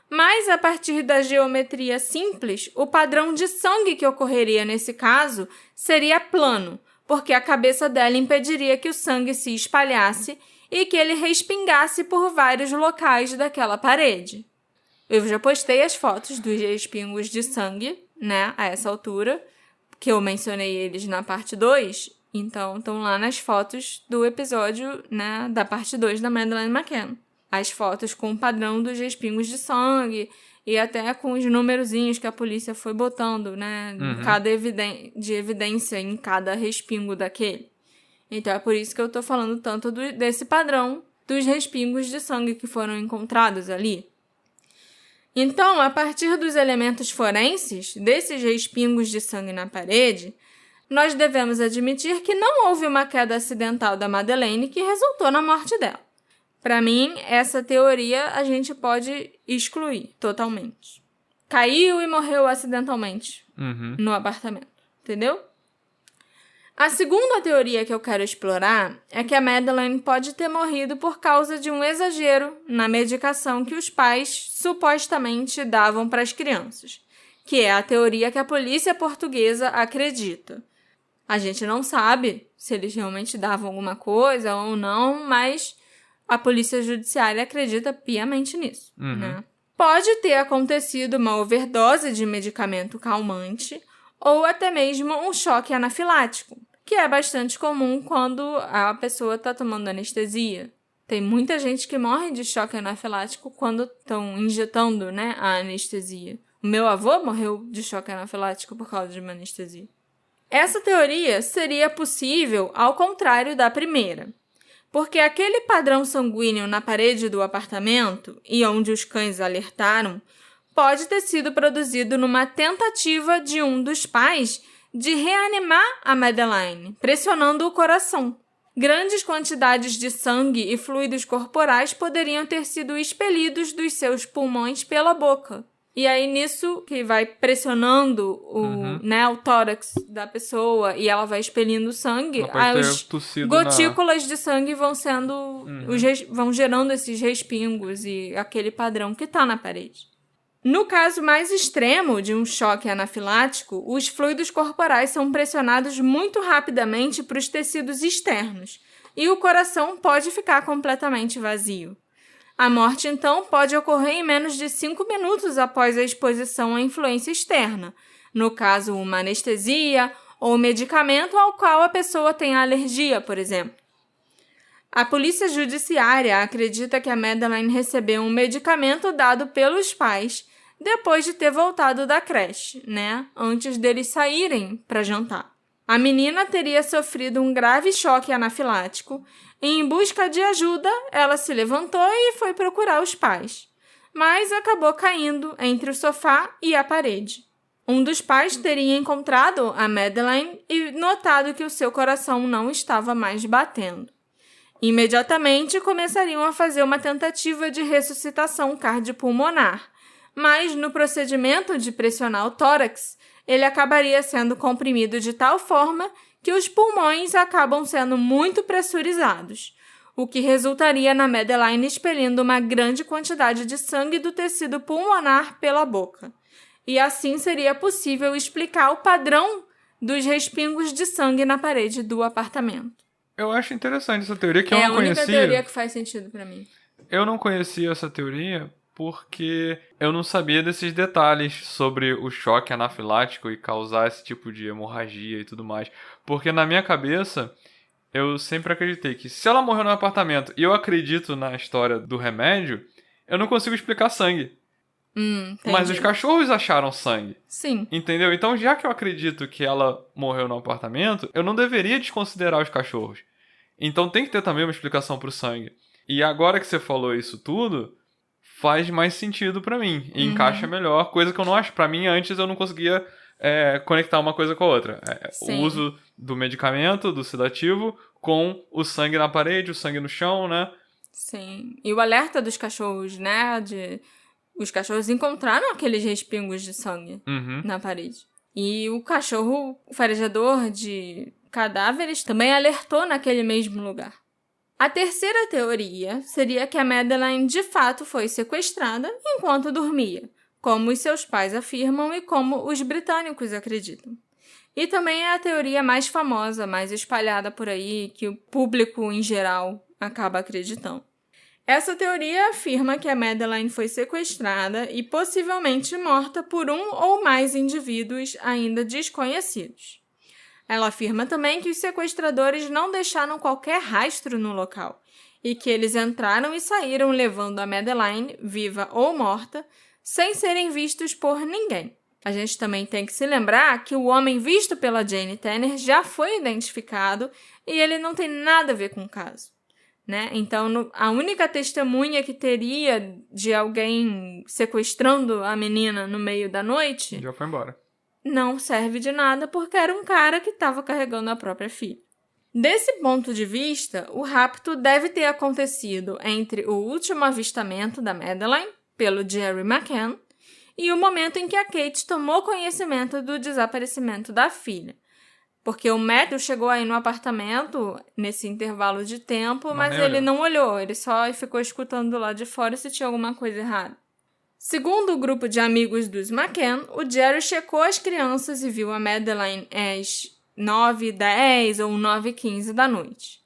Speaker 1: mas a partir da geometria simples, o padrão de sangue que ocorreria nesse caso seria plano, porque a cabeça dela impediria que o sangue se espalhasse e que ele respingasse por vários locais daquela parede. Eu já postei as fotos dos respingos de sangue, né, a essa altura, que eu mencionei eles na parte 2, então estão lá nas fotos do episódio, né, da parte 2 da Madeleine McCann. As fotos com o padrão dos respingos de sangue e até com os numerozinhos que a polícia foi botando, né, cada de evidência em cada respingo daquele. Então é por isso que eu tô falando tanto desse padrão dos respingos de sangue que foram encontrados ali. Então, a partir dos elementos forenses, desses respingos de sangue na parede, nós devemos admitir que não houve uma queda acidental da Madeleine que resultou na morte dela. Para mim, essa teoria a gente pode excluir totalmente. Caiu e morreu acidentalmente no apartamento, entendeu? A segunda teoria que eu quero explorar é que a Madeleine pode ter morrido por causa de um exagero na medicação que os pais supostamente davam para as crianças, que é a teoria que a polícia portuguesa acredita. A gente não sabe se eles realmente davam alguma coisa ou não, mas a polícia judiciária acredita piamente nisso, né? Pode ter acontecido uma overdose de medicamento calmante ou até mesmo um choque anafilático, que é bastante comum quando a pessoa está tomando anestesia. Tem muita gente que morre de choque anafilático quando estão injetando, né, a anestesia. O meu avô morreu de choque anafilático por causa de uma anestesia. Essa teoria seria possível ao contrário da primeira, porque aquele padrão sanguíneo na parede do apartamento e onde os cães alertaram pode ter sido produzido numa tentativa de um dos pais de reanimar a Madeleine, pressionando o coração. Grandes quantidades de sangue e fluidos corporais poderiam ter sido expelidos dos seus pulmões pela boca. E aí, nisso, que vai pressionando o tórax da pessoa e ela vai expelindo sangue, as gotículas de sangue vão sendo... vão gerando esses respingos e aquele padrão que está na parede. No caso mais extremo de um choque anafilático, os fluidos corporais são pressionados muito rapidamente para os tecidos externos e o coração pode ficar completamente vazio. A morte, então, pode ocorrer em menos de 5 minutos após a exposição à influência externa, no caso, uma anestesia ou medicamento ao qual a pessoa tem alergia, por exemplo. A polícia judiciária acredita que a Madeleine recebeu um medicamento dado pelos pais depois de ter voltado da creche, né? Antes deles saírem para jantar. A menina teria sofrido um grave choque anafilático e, em busca de ajuda, ela se levantou e foi procurar os pais, mas acabou caindo entre o sofá e a parede. Um dos pais teria encontrado a Madeleine e notado que o seu coração não estava mais batendo. Imediatamente começariam a fazer uma tentativa de ressuscitação cardiopulmonar, mas no procedimento de pressionar o tórax, ele acabaria sendo comprimido de tal forma que os pulmões acabam sendo muito pressurizados, o que resultaria na Madeleine expelindo uma grande quantidade de sangue do tecido pulmonar pela boca. E assim seria possível explicar o padrão dos respingos de sangue na parede do apartamento.
Speaker 2: Eu acho interessante essa teoria que eu não conhecia.
Speaker 1: É a única teoria que faz sentido pra mim.
Speaker 2: Eu não conhecia essa teoria porque eu não sabia desses detalhes sobre o choque anafilático e causar esse tipo de hemorragia e tudo mais. Porque na minha cabeça, eu sempre acreditei que se ela morreu no apartamento e eu acredito na história do remédio, eu não consigo explicar sangue. Mas os cachorros acharam sangue.
Speaker 1: Sim.
Speaker 2: Entendeu? Então, já que eu acredito que ela morreu no apartamento, eu não deveria desconsiderar os cachorros. Então tem que ter também uma explicação pro sangue. E agora que você falou isso tudo, faz mais sentido pra mim. E encaixa melhor, coisa que eu não acho. Pra mim, antes eu não conseguia conectar uma coisa com a outra. O uso do medicamento, do sedativo, com o sangue na parede, o sangue no chão, né?
Speaker 1: Sim. E o alerta dos cachorros, né? Os cachorros encontraram aqueles respingos de sangue na parede. E o cachorro, o farejador de cadáveres, também alertou naquele mesmo lugar. A terceira teoria seria que a Madeleine de fato foi sequestrada enquanto dormia, como os seus pais afirmam e como os britânicos acreditam. E também é a teoria mais famosa, mais espalhada por aí, que o público em geral acaba acreditando. Essa teoria afirma que a Madeleine foi sequestrada e possivelmente morta por um ou mais indivíduos ainda desconhecidos. Ela afirma também que os sequestradores não deixaram qualquer rastro no local e que eles entraram e saíram levando a Madeleine, viva ou morta, sem serem vistos por ninguém. A gente também tem que se lembrar que o homem visto pela Jane Tanner já foi identificado e ele não tem nada a ver com o caso, né? Então, a única testemunha que teria de alguém sequestrando a menina no meio da noite
Speaker 2: Já foi embora.
Speaker 1: Não serve de nada porque era um cara que estava carregando a própria filha. Desse ponto de vista, o rapto deve ter acontecido entre o último avistamento da Madeleine, pelo Jerry McCann, e o momento em que a Kate tomou conhecimento do desaparecimento da filha. Porque o Matthew chegou aí no apartamento nesse intervalo de tempo, mas ele não olhou, ele só ficou escutando lá de fora se tinha alguma coisa errada. Segundo o grupo de amigos dos McCann, o Jerry checou as crianças e viu a Madeleine às 9h10 ou 9h15 da noite.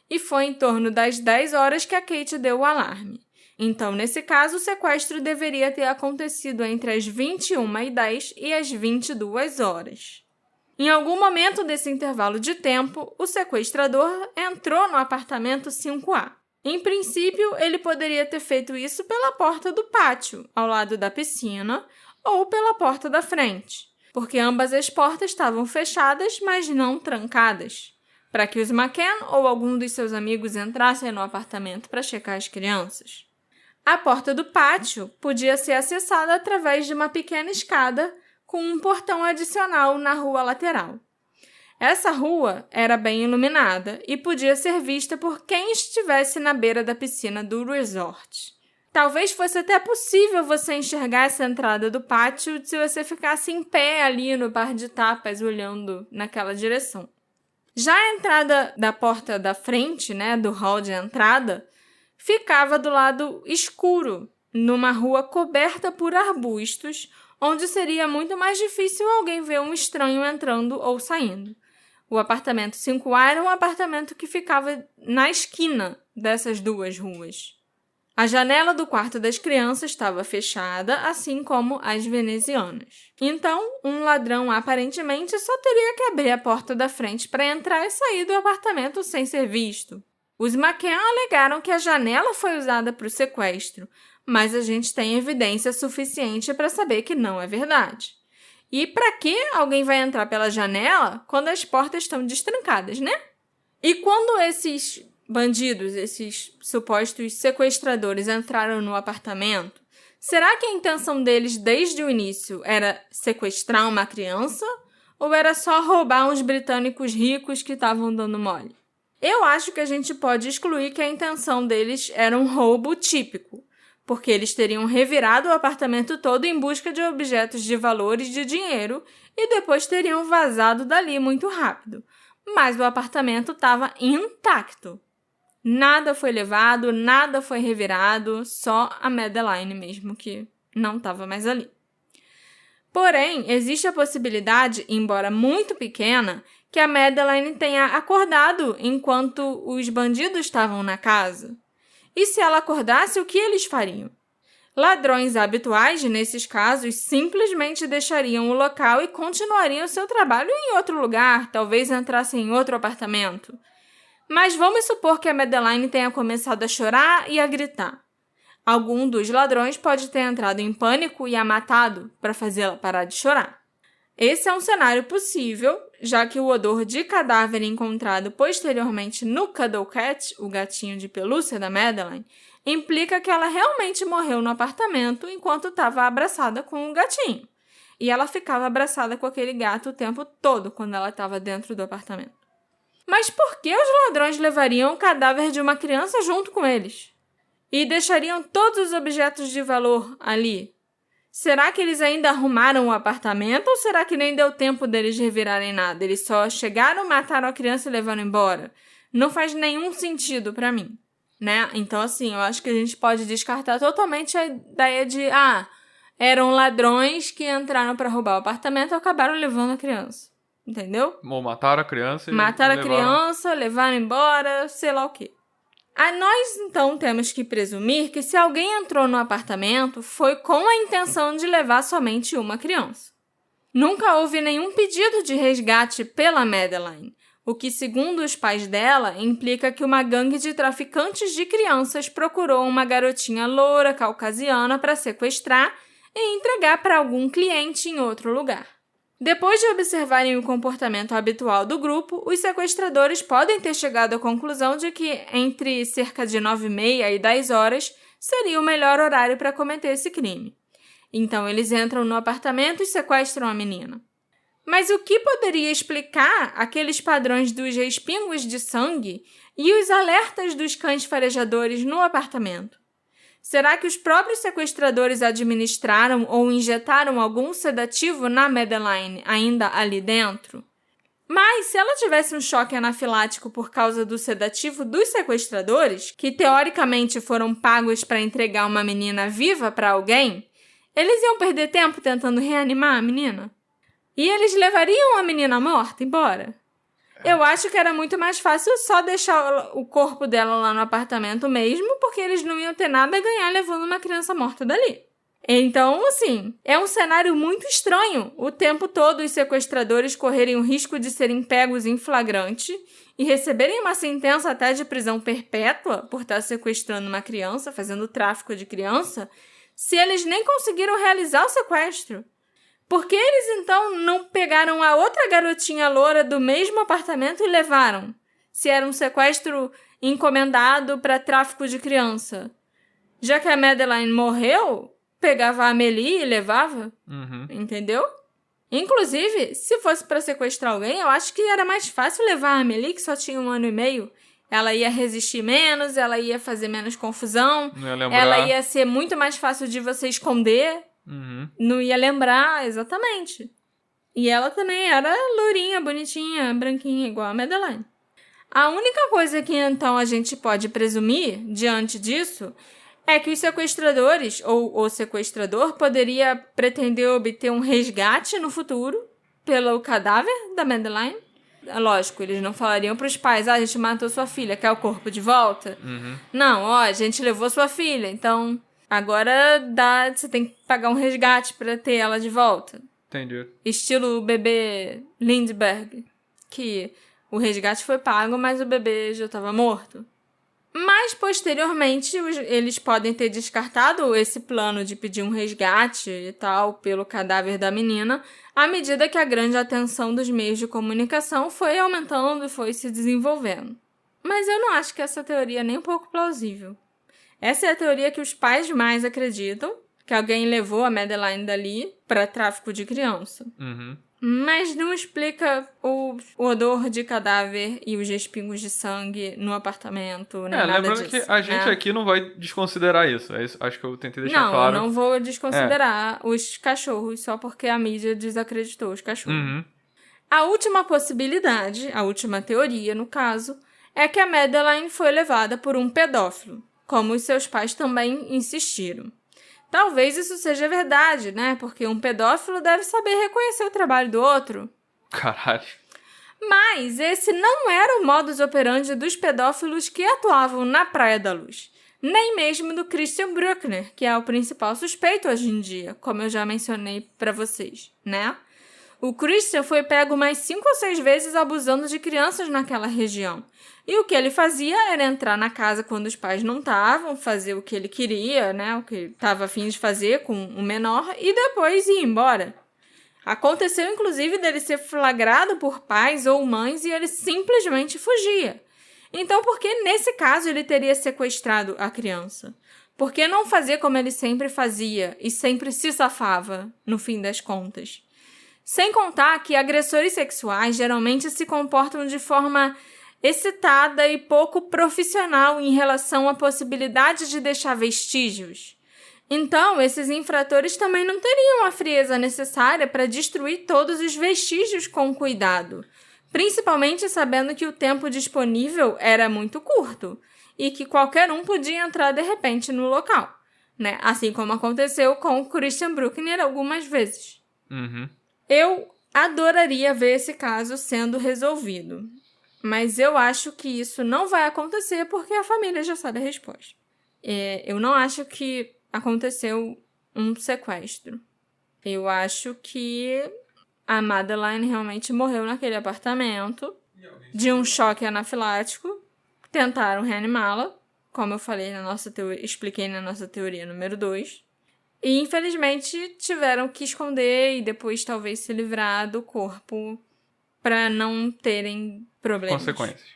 Speaker 1: E foi em torno das 10 horas que a Kate deu o alarme. Então, nesse caso, o sequestro deveria ter acontecido entre as 21h10 e as 22 horas. Em algum momento desse intervalo de tempo, o sequestrador entrou no apartamento 5A. Em princípio, ele poderia ter feito isso pela porta do pátio, ao lado da piscina, ou pela porta da frente, porque ambas as portas estavam fechadas, mas não trancadas, para que os McCann ou algum dos seus amigos entrassem no apartamento para checar as crianças. A porta do pátio podia ser acessada através de uma pequena escada com um portão adicional na rua lateral. Essa rua era bem iluminada e podia ser vista por quem estivesse na beira da piscina do resort. Talvez fosse até possível você enxergar essa entrada do pátio se você ficasse em pé ali no par de tapas olhando naquela direção. Já a entrada da porta da frente, né, do hall de entrada, ficava do lado escuro, numa rua coberta por arbustos, onde seria muito mais difícil alguém ver um estranho entrando ou saindo. O apartamento 5A era um apartamento que ficava na esquina dessas duas ruas. A janela do quarto das crianças estava fechada, assim como as venezianas. Então, um ladrão aparentemente só teria que abrir a porta da frente para entrar e sair do apartamento sem ser visto. Os McCann alegaram que a janela foi usada para o sequestro, mas a gente tem evidência suficiente para saber que não é verdade. E para que alguém vai entrar pela janela quando as portas estão destrancadas, né? E quando esses bandidos, esses supostos sequestradores entraram no apartamento, será que a intenção deles desde o início era sequestrar uma criança? Ou era só roubar uns britânicos ricos que estavam dando mole? Eu acho que a gente pode excluir que a intenção deles era um roubo típico, porque eles teriam revirado o apartamento todo em busca de objetos de valor e de dinheiro e depois teriam vazado dali muito rápido. Mas o apartamento estava intacto. Nada foi levado, nada foi revirado, só a Madeleine mesmo que não estava mais ali. Porém, existe a possibilidade, embora muito pequena, que a Madeleine tenha acordado enquanto os bandidos estavam na casa. E se ela acordasse, o que eles fariam? Ladrões habituais, nesses casos, simplesmente deixariam o local e continuariam seu trabalho em outro lugar, talvez entrassem em outro apartamento. Mas vamos supor que a Madeleine tenha começado a chorar e a gritar. Algum dos ladrões pode ter entrado em pânico e a matado para fazê-la parar de chorar. Esse é um cenário possível, já que o odor de cadáver encontrado posteriormente no Cuddle Cat, o gatinho de pelúcia da Madeleine, implica que ela realmente morreu no apartamento enquanto estava abraçada com o gatinho. e ela ficava abraçada com aquele gato o tempo todo quando ela estava dentro do apartamento. Mas por que os ladrões levariam o cadáver de uma criança junto com eles? E deixariam todos os objetos de valor ali? Será que eles ainda arrumaram o apartamento ou será que nem deu tempo deles revirarem nada? Eles só chegaram, mataram a criança e levaram embora? Não faz nenhum sentido pra mim, né? Então, assim, eu acho que a gente pode descartar totalmente a ideia de, eram ladrões que entraram pra roubar o apartamento e acabaram levando a criança. Entendeu?
Speaker 2: Ou mataram a criança e
Speaker 1: Mataram a
Speaker 2: levaram.
Speaker 1: criança, levaram embora, sei lá o quê. Nós, então, temos que presumir que se alguém entrou no apartamento, foi com a intenção de levar somente uma criança. Nunca houve nenhum pedido de resgate pela Madeleine, o que, segundo os pais dela, implica que uma gangue de traficantes de crianças procurou uma garotinha loura caucasiana para sequestrar e entregar para algum cliente em outro lugar. Depois de observarem o comportamento habitual do grupo, os sequestradores podem ter chegado à conclusão de que entre cerca de 9h30 e 10 horas seria o melhor horário para cometer esse crime. Então, eles entram no apartamento e sequestram a menina. Mas o que poderia explicar aqueles padrões dos respingos de sangue e os alertas dos cães farejadores no apartamento? Será que os próprios sequestradores administraram ou injetaram algum sedativo na Madeleine ainda ali dentro? Mas se ela tivesse um choque anafilático por causa do sedativo dos sequestradores, que teoricamente foram pagos para entregar uma menina viva para alguém, eles iam perder tempo tentando reanimar a menina? E eles levariam a menina morta embora? Eu acho que era muito mais fácil só deixar o corpo dela lá no apartamento mesmo, porque eles não iam ter nada a ganhar levando uma criança morta dali. Então, assim, é um cenário muito estranho o tempo todo os sequestradores correrem o risco de serem pegos em flagrante e receberem uma sentença até de prisão perpétua por estar sequestrando uma criança, fazendo tráfico de criança, se eles nem conseguiram realizar o sequestro. Por que eles, então, não pegaram a outra garotinha loura do mesmo apartamento e levaram? Se era um sequestro encomendado para tráfico de criança. Já que a Madeleine morreu, pegava a Amélie e levava. Entendeu? Inclusive, se fosse para sequestrar alguém, eu acho que era mais fácil levar a Amélie, que só tinha 1 ano e meio. Ela ia resistir menos, ela ia fazer menos confusão.
Speaker 2: Não ia lembrar.
Speaker 1: Ela ia ser muito mais fácil de você esconder. Não ia lembrar, exatamente. E ela também era lourinha, bonitinha, branquinha, igual a Madeleine. A única coisa que então a gente pode presumir, diante disso, é que os sequestradores, ou o sequestrador, poderia pretender obter um resgate no futuro pelo cadáver da Madeleine. Lógico, eles não falariam para os pais, a gente matou sua filha, quer o corpo de volta? Não, a gente levou sua filha, então... Agora você tem que pagar um resgate pra ter ela de volta.
Speaker 2: Entendi.
Speaker 1: Estilo o bebê Lindbergh, que o resgate foi pago, mas o bebê já estava morto. Mas, posteriormente, eles podem ter descartado esse plano de pedir um resgate e tal pelo cadáver da menina, à medida que a grande atenção dos meios de comunicação foi aumentando e foi se desenvolvendo. Mas eu não acho que essa teoria é nem um pouco plausível. Essa é a teoria que os pais mais acreditam, que alguém levou a Madeleine dali para tráfico de criança. Mas não explica o odor de cadáver e os respingos de sangue no apartamento, nem nada disso.
Speaker 2: Lembrando que a gente aqui não vai desconsiderar isso. Acho que eu tentei deixar claro.
Speaker 1: Não, eu não vou desconsiderar os cachorros só porque a mídia desacreditou os cachorros. A última possibilidade, a última teoria, no caso, é que a Madeleine foi levada por um pedófilo, como os seus pais também insistiram. Talvez isso seja verdade, né? Porque um pedófilo deve saber reconhecer o trabalho do outro.
Speaker 2: Caralho.
Speaker 1: Mas esse não era o modus operandi dos pedófilos que atuavam na Praia da Luz. Nem mesmo do Christian Bruckner, que é o principal suspeito hoje em dia, como eu já mencionei pra vocês, né? O Christian foi pego mais 5 ou 6 vezes abusando de crianças naquela região. E o que ele fazia era entrar na casa quando os pais não estavam, fazer o que ele queria, né? O que ele estava a fim de fazer com o menor e depois ir embora. Aconteceu, inclusive, dele ser flagrado por pais ou mães e ele simplesmente fugia. Então, por que nesse caso ele teria sequestrado a criança? Por que não fazer como ele sempre fazia e sempre se safava, no fim das contas? Sem contar que agressores sexuais geralmente se comportam de forma excitada e pouco profissional em relação à possibilidade de deixar vestígios. Então, esses infratores também não teriam a frieza necessária para destruir todos os vestígios com cuidado, principalmente sabendo que o tempo disponível era muito curto e que qualquer um podia entrar de repente no local, né? Assim como aconteceu com o Christian Bruckner algumas vezes.
Speaker 2: Uhum.
Speaker 1: Eu adoraria ver esse caso sendo resolvido, mas eu acho que isso não vai acontecer porque a família já sabe a resposta. Eu não acho que aconteceu um sequestro. Eu acho que a Madeleine realmente morreu naquele apartamento de um choque anafilático. Tentaram reanimá-la, como eu falei expliquei na nossa teoria número 2. E, infelizmente, tiveram que esconder e depois talvez se livrar do corpo para não terem problemas.
Speaker 2: Consequências.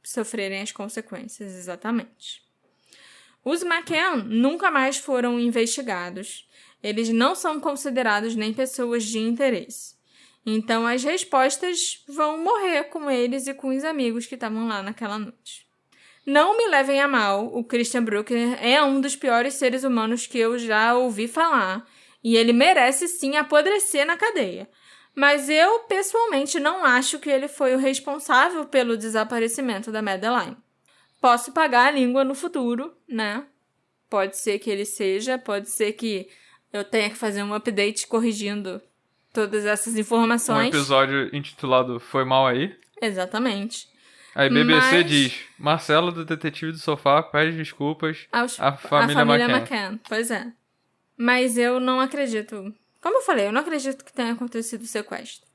Speaker 1: Sofrerem as consequências, exatamente. Os McCann nunca mais foram investigados. Eles não são considerados nem pessoas de interesse. Então, as respostas vão morrer com eles e com os amigos que estavam lá naquela noite. Não me levem a mal, o Christian Bruckner é um dos piores seres humanos que eu já ouvi falar, e ele merece sim apodrecer na cadeia. Mas eu, pessoalmente, não acho que ele foi o responsável pelo desaparecimento da Madeleine. Posso pagar a língua no futuro, né? Pode ser que ele seja, pode ser que eu tenha que fazer um update corrigindo todas essas informações.
Speaker 2: Um episódio intitulado Foi Mal Aí.
Speaker 1: Exatamente.
Speaker 2: Aí BBC diz, Marcelo do Detetive do Sofá pede desculpas à família McCann.
Speaker 1: Pois é. Mas eu não acredito. Como eu falei, eu não acredito que tenha acontecido o sequestro.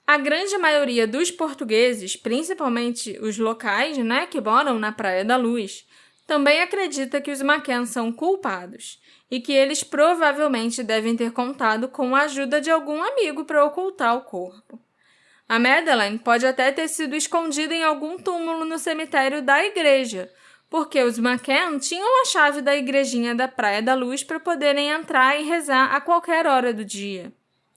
Speaker 1: A grande maioria dos portugueses, principalmente os locais, né, que moram na Praia da Luz, também acredita que os McCann são culpados e que eles provavelmente devem ter contado com a ajuda de algum amigo para ocultar o corpo. A Madeleine pode até ter sido escondida em algum túmulo no cemitério da igreja, porque os McCann tinham a chave da igrejinha da Praia da Luz para poderem entrar e rezar a qualquer hora do dia.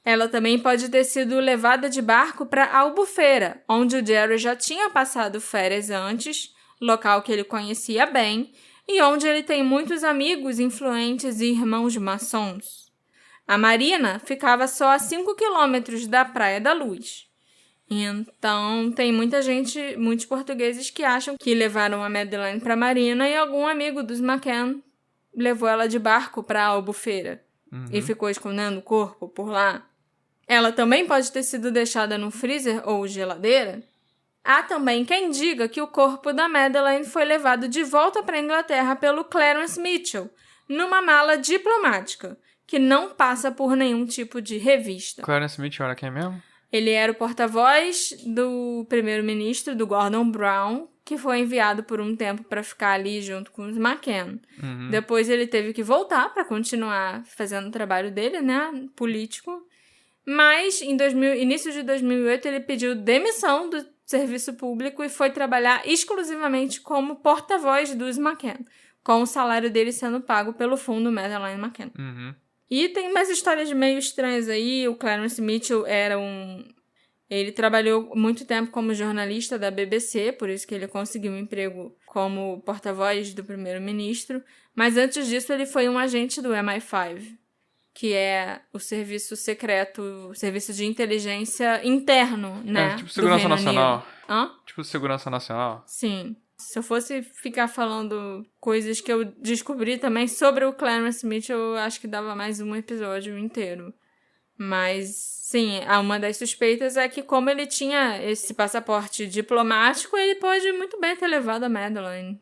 Speaker 1: Ela também pode ter sido levada de barco para Albufeira, onde o Jerry já tinha passado férias antes, local que ele conhecia bem, e onde ele tem muitos amigos influentes e irmãos maçons. A Marina ficava só a 5 quilômetros da Praia da Luz. Então, tem muitos portugueses que acham que levaram a Madeleine para a Marina e algum amigo dos McCann levou ela de barco para Albufeira e ficou escondendo o corpo por lá. Ela também pode ter sido deixada no freezer ou geladeira. Há também quem diga que o corpo da Madeleine foi levado de volta para a Inglaterra pelo Clarence Mitchell, numa mala diplomática, que não passa por nenhum tipo de revista.
Speaker 2: Clarence Mitchell era quem mesmo?
Speaker 1: Ele era o porta-voz do primeiro-ministro, do Gordon Brown, que foi enviado por um tempo para ficar ali junto com os McCann. Depois ele teve que voltar para continuar fazendo o trabalho dele, né, político. Mas, em início de 2008, ele pediu demissão do serviço público e foi trabalhar exclusivamente como porta-voz dos McCann, com o salário dele sendo pago pelo fundo Madeleine McCann. E tem umas histórias meio estranhas aí. O Clarence Mitchell ele trabalhou muito tempo como jornalista da BBC, por isso que ele conseguiu um emprego como porta-voz do primeiro-ministro. Mas antes disso, ele foi um agente do MI5, que é o serviço secreto, o serviço de inteligência interno, né?
Speaker 2: Tipo Segurança Nacional.
Speaker 1: Hã?
Speaker 2: Tipo Segurança Nacional.
Speaker 1: Sim. Se eu fosse ficar falando coisas que eu descobri também sobre o Clarence Mitchell, eu acho que dava mais um episódio inteiro. Mas, sim, uma das suspeitas é que como ele tinha esse passaporte diplomático, ele pode muito bem ter levado a Madeleine.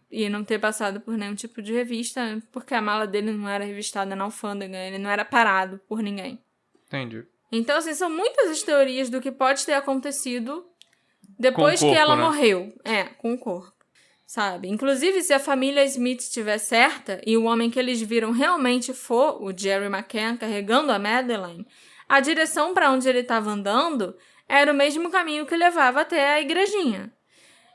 Speaker 1: E não ter passado por nenhum tipo de revista, porque a mala dele não era revistada na alfândega, ele não era parado por ninguém.
Speaker 2: Entendi.
Speaker 1: Então, assim, são muitas as teorias do que pode ter acontecido depois
Speaker 2: Com o corpo,
Speaker 1: que ela
Speaker 2: né?
Speaker 1: morreu. Com o corpo, sabe? Inclusive, se a família Smith estiver certa e o homem que eles viram realmente for o Jerry McCann carregando a Madeleine, a direção para onde ele estava andando era o mesmo caminho que levava até a igrejinha.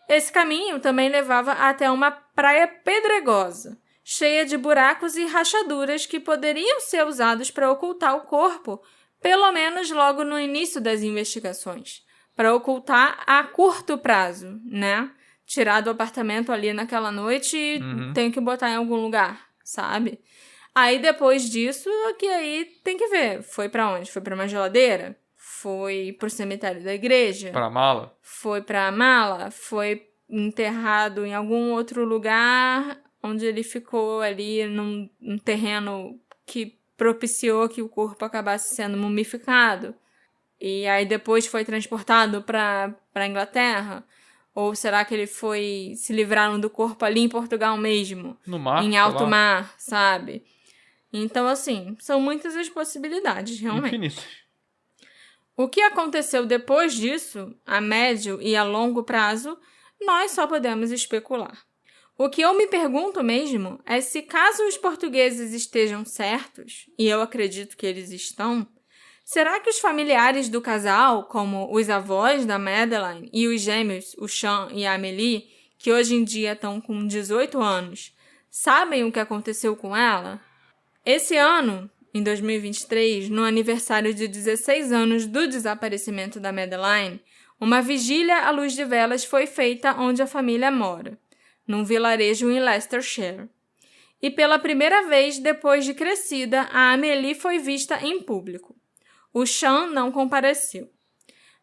Speaker 1: Esse caminho também levava até uma praia pedregosa. cheia de buracos e rachaduras que poderiam ser usados para ocultar o corpo, pelo menos logo no início das investigações, para ocultar a curto prazo, né? Tirar do apartamento ali naquela noite e tem que botar em algum lugar, sabe? Aí depois disso, que aí tem que ver. Foi pra onde? Foi pra uma geladeira? Foi pro cemitério da igreja?
Speaker 2: Pra mala?
Speaker 1: Foi pra mala? Foi enterrado em algum outro lugar onde ele ficou ali num terreno que propiciou que o corpo acabasse sendo mumificado? E aí depois foi transportado pra Inglaterra? Ou será que ele foi... se livraram do corpo ali em Portugal mesmo?
Speaker 2: No mar?
Speaker 1: Em
Speaker 2: sei
Speaker 1: alto
Speaker 2: lá.
Speaker 1: mar, sabe? Então, assim, são muitas as possibilidades, realmente.
Speaker 2: Infinitas.
Speaker 1: O que aconteceu depois disso, a médio e a longo prazo, nós só podemos especular. O que eu me pergunto mesmo é se, caso os portugueses estejam certos, e eu acredito que eles estão, será que os familiares do casal, como os avós da Madeleine e os gêmeos, o Sean e a Amélie, que hoje em dia estão com 18 anos, sabem o que aconteceu com ela? Esse ano, em 2023, no aniversário de 16 anos do desaparecimento da Madeleine, uma vigília à luz de velas foi feita onde a família mora, num vilarejo em Leicestershire. E pela primeira vez depois de crescida, a Amélie foi vista em público. O Sean não compareceu.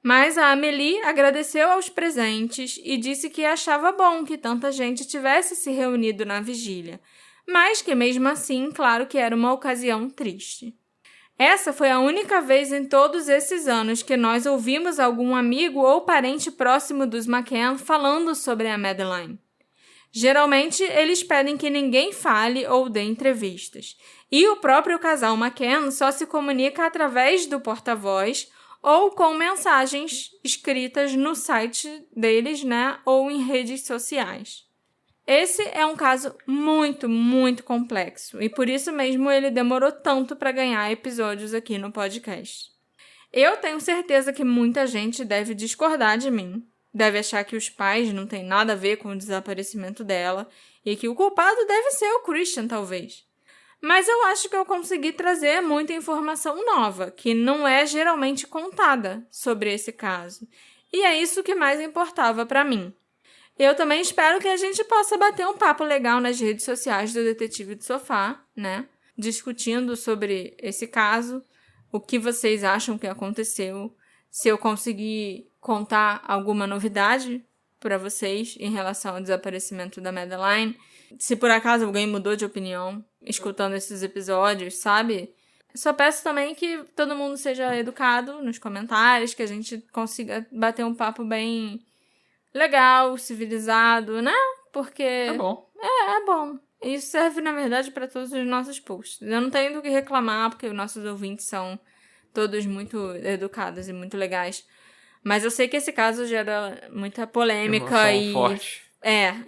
Speaker 1: Mas a Amélie agradeceu aos presentes e disse que achava bom que tanta gente tivesse se reunido na vigília, mas que mesmo assim, claro que era uma ocasião triste. Essa foi a única vez em todos esses anos que nós ouvimos algum amigo ou parente próximo dos McCann falando sobre a Madeleine. Geralmente, eles pedem que ninguém fale ou dê entrevistas. E o próprio casal McCann só se comunica através do porta-voz ou com mensagens escritas no site deles, né, ou em redes sociais. Esse é um caso muito, muito complexo e por isso mesmo ele demorou tanto para ganhar episódios aqui no podcast. Eu tenho certeza que muita gente deve discordar de mim, deve achar que os pais não têm nada a ver com o desaparecimento dela e que o culpado deve ser o Christian, talvez. Mas eu acho que eu consegui trazer muita informação nova, que não é geralmente contada sobre esse caso. E é isso que mais importava para mim. Eu também espero que a gente possa bater um papo legal nas redes sociais do Detetive do Sofá, né? Discutindo sobre esse caso, o que vocês acham que aconteceu, se eu conseguir contar alguma novidade para vocês em relação ao desaparecimento da Madeleine, se por acaso alguém mudou de opinião escutando esses episódios, sabe? Só peço também que todo mundo seja educado nos comentários, que a gente consiga bater um papo bem legal, civilizado, né? Porque
Speaker 2: É bom.
Speaker 1: é bom. Isso serve, na verdade, para todos os nossos posts. Eu não tenho do que reclamar, porque os nossos ouvintes são todos muito educados e muito legais. Mas eu sei que esse caso gera muita polêmica
Speaker 2: Forte.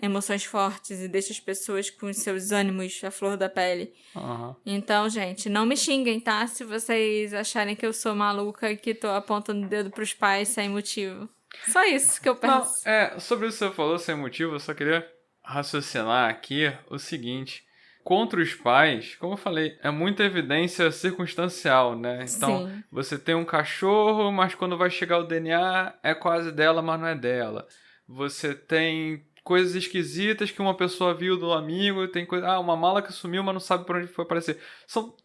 Speaker 1: Emoções fortes e deixa as pessoas com os seus ânimos à flor da pele.
Speaker 2: Uhum.
Speaker 1: Então, gente, não me xinguem, tá? Se vocês acharem que eu sou maluca e que tô apontando o dedo pros pais sem motivo. Só isso que eu penso.
Speaker 2: Não, sobre isso que você falou, sem motivo, eu só queria raciocinar aqui o seguinte. Contra os pais, como eu falei, é muita evidência circunstancial, né? Então,
Speaker 1: Sim.
Speaker 2: Você tem um cachorro, mas quando vai chegar o DNA, é quase dela, mas não é dela. Você tem coisas esquisitas que uma pessoa viu do amigo, tem coisa, uma mala que sumiu, mas não sabe por onde foi aparecer.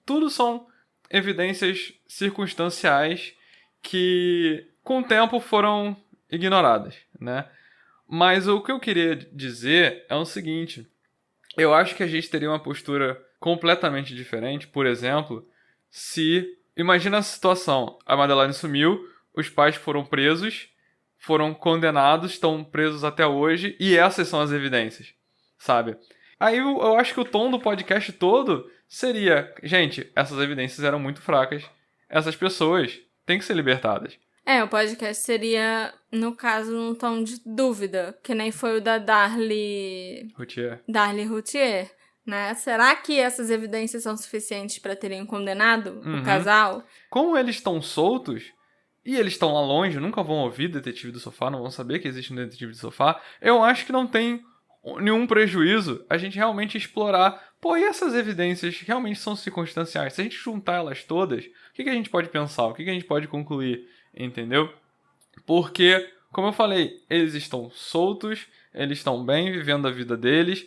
Speaker 2: Tudo são evidências circunstanciais que, com o tempo, foram ignoradas, né? Mas o que eu queria dizer é o seguinte: eu acho que a gente teria uma postura completamente diferente, por exemplo, se... Imagina a situação, a Madeleine sumiu, os pais foram presos, foram condenados, estão presos até hoje, e essas são as evidências, sabe? Aí eu acho que o tom do podcast todo seria: gente, essas evidências eram muito fracas, essas pessoas têm que ser libertadas.
Speaker 1: O podcast seria, no caso, um tom de dúvida, que nem foi o da Darlie Routier, né? Será que essas evidências são suficientes para terem condenado o casal?
Speaker 2: Como eles estão soltos, e eles estão lá longe, nunca vão ouvir Detetive do Sofá, não vão saber que existe um Detetive do Sofá, eu acho que não tem nenhum prejuízo a gente realmente explorar Pô, e essas evidências realmente são circunstanciais? Se a gente juntar elas todas, o que a gente pode pensar? O que a gente pode concluir? Entendeu? Porque, como eu falei, eles estão soltos, eles estão bem, vivendo a vida deles.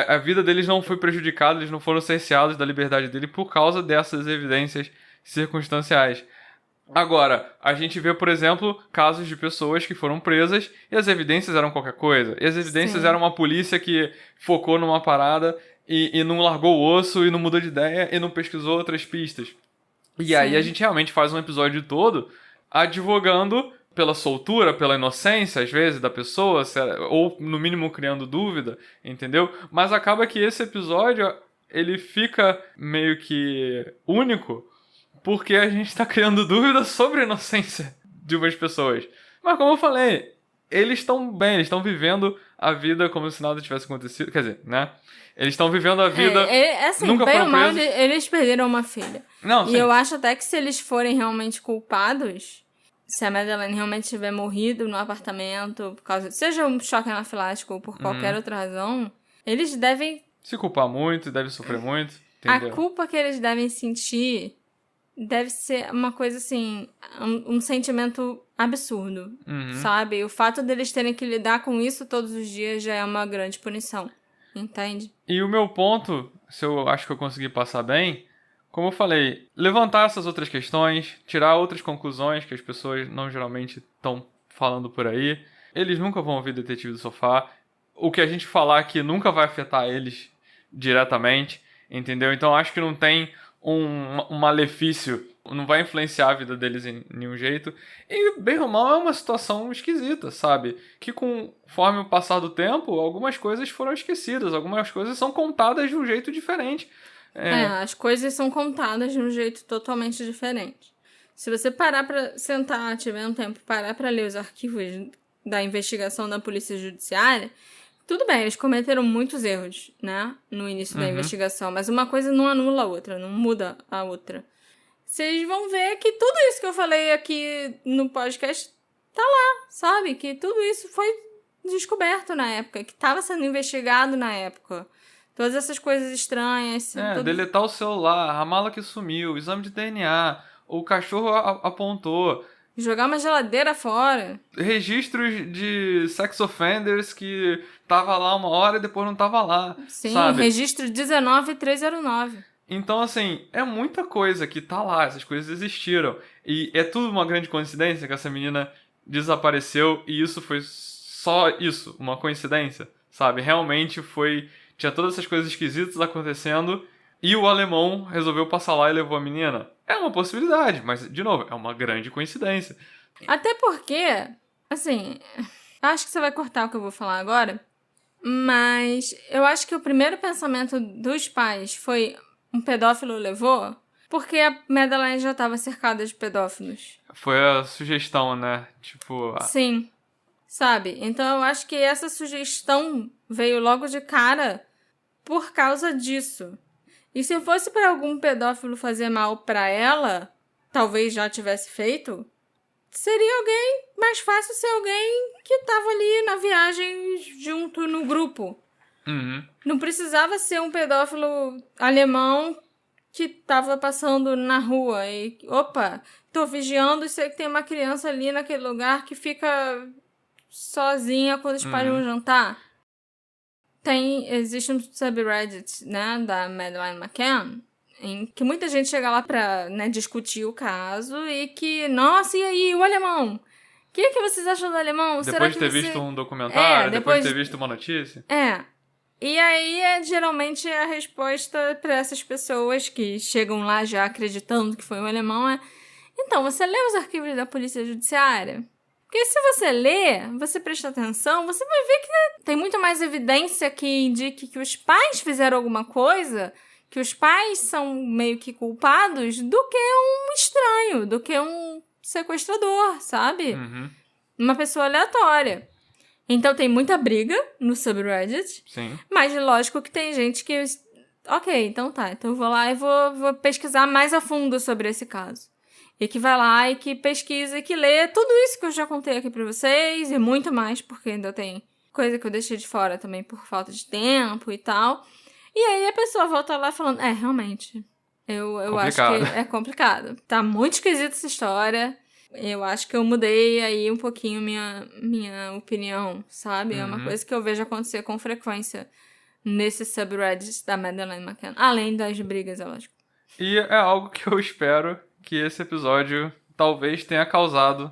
Speaker 2: A vida deles não foi prejudicada, eles não foram cerceados da liberdade dele por causa dessas evidências circunstanciais. Agora, a gente vê, por exemplo, casos de pessoas que foram presas e as evidências eram qualquer coisa. E as evidências
Speaker 1: Sim.
Speaker 2: eram uma polícia que focou numa parada e não largou o osso e não mudou de ideia e não pesquisou outras pistas. E aí a
Speaker 1: Sim.
Speaker 2: gente realmente faz um episódio todo advogando pela soltura, pela inocência, às vezes, da pessoa, ou no mínimo criando dúvida, entendeu? Mas acaba que esse episódio, ele fica meio que único, porque a gente tá criando dúvida sobre a inocência de umas pessoas. Mas como eu falei, eles estão bem, eles estão vivendo a vida como se nada tivesse acontecido. Quer dizer, né? Eles estão vivendo a vida...
Speaker 1: Assim,
Speaker 2: nunca
Speaker 1: bem
Speaker 2: foram
Speaker 1: ou mal,
Speaker 2: presos.
Speaker 1: eles perderam uma filha.
Speaker 2: Não,
Speaker 1: E
Speaker 2: sim.
Speaker 1: eu acho até que se eles forem realmente culpados, se a Madeleine realmente tiver morrido no apartamento, por causa, seja um choque anafilático ou por qualquer outra razão, eles devem...
Speaker 2: Se culpar muito, deve sofrer muito,
Speaker 1: A
Speaker 2: entendeu?
Speaker 1: culpa que eles devem sentir deve ser uma coisa assim, um sentimento absurdo, sabe? O fato deles terem que lidar com isso todos os dias já é uma grande punição, entende?
Speaker 2: E o meu ponto, se eu acho que eu consegui passar bem, como eu falei, levantar essas outras questões, tirar outras conclusões que as pessoas não geralmente estão falando por aí. Eles nunca vão ouvir Detetive do Sofá. O que a gente falar aqui nunca vai afetar eles diretamente, entendeu? Então acho que não tem um malefício, não vai influenciar a vida deles em nenhum jeito. E, bem ou mal, é uma situação esquisita, sabe? Que conforme o passar do tempo, algumas coisas foram esquecidas, algumas coisas são contadas de um jeito diferente.
Speaker 1: As coisas são contadas de um jeito totalmente diferente. Se você parar pra sentar, tiver um tempo, parar pra ler os arquivos da investigação da Polícia Judiciária, tudo bem, eles cometeram muitos erros, né, no início da investigação, mas uma coisa não anula a outra, não muda a outra. Vocês vão ver que tudo isso que eu falei aqui no podcast tá lá, sabe? Que tudo isso foi descoberto na época, que estava sendo investigado na época. Todas essas coisas estranhas.
Speaker 2: Deletar o celular, a mala que sumiu, o exame de DNA, o cachorro apontou.
Speaker 1: Jogar uma geladeira fora.
Speaker 2: Registros de sex offenders que tava lá uma hora e depois não tava lá.
Speaker 1: Sim,
Speaker 2: sabe?
Speaker 1: registro 19309.
Speaker 2: Então, assim, é muita coisa que tá lá, essas coisas existiram. E é tudo uma grande coincidência que essa menina desapareceu e isso foi só isso, uma coincidência, sabe? Realmente tinha todas essas coisas esquisitas acontecendo e o alemão resolveu passar lá e levou a menina. É uma possibilidade, mas, de novo, é uma grande coincidência.
Speaker 1: Até porque, assim, acho que você vai cortar o que eu vou falar agora, mas eu acho que o primeiro pensamento dos pais foi um pedófilo levou, porque a Madeleine já estava cercada de pedófilos.
Speaker 2: Foi a sugestão, né? Tipo...
Speaker 1: Sim, sabe? Então eu acho que essa sugestão veio logo de cara por causa disso. E se fosse para algum pedófilo fazer mal para ela, talvez já tivesse feito, seria mais fácil ser alguém que estava ali na viagem junto no grupo. Não precisava ser um pedófilo alemão que estava passando na rua e, opa, tô vigiando e sei que tem uma criança ali naquele lugar que fica sozinha quando os pais vão jantar. Existe um subreddit, né, da Madeleine McCann, em que muita gente chega lá pra, né, discutir o caso e que, nossa, e aí, o alemão? O que vocês acham do alemão?
Speaker 2: Depois de ter visto um documentário, depois de ter visto uma notícia?
Speaker 1: E aí, geralmente, a resposta pra essas pessoas que chegam lá já acreditando que foi um alemão é: então, você lê os arquivos da Polícia Judiciária? Porque se você lê, você presta atenção, você vai ver que tem muito mais evidência que indique que os pais fizeram alguma coisa, que os pais são meio que culpados, do que um estranho, do que um sequestrador, sabe? Uma pessoa aleatória. Então tem muita briga no subreddit.
Speaker 2: Sim.
Speaker 1: Mas lógico que tem gente que... Ok, então tá. Então eu vou lá e vou pesquisar mais a fundo sobre esse caso. E que vai lá e que pesquisa e que lê tudo isso que eu já contei aqui pra vocês e muito mais, porque ainda tem coisa que eu deixei de fora também por falta de tempo e tal. E aí a pessoa volta lá falando, realmente, eu acho que é complicado. Tá muito esquisita essa história. Eu acho que eu mudei aí um pouquinho minha opinião, sabe? É uma coisa que eu vejo acontecer com frequência nesse subreddit da Madeleine McCann. Além das brigas, eu acho.
Speaker 2: E é algo que eu espero que esse episódio talvez tenha causado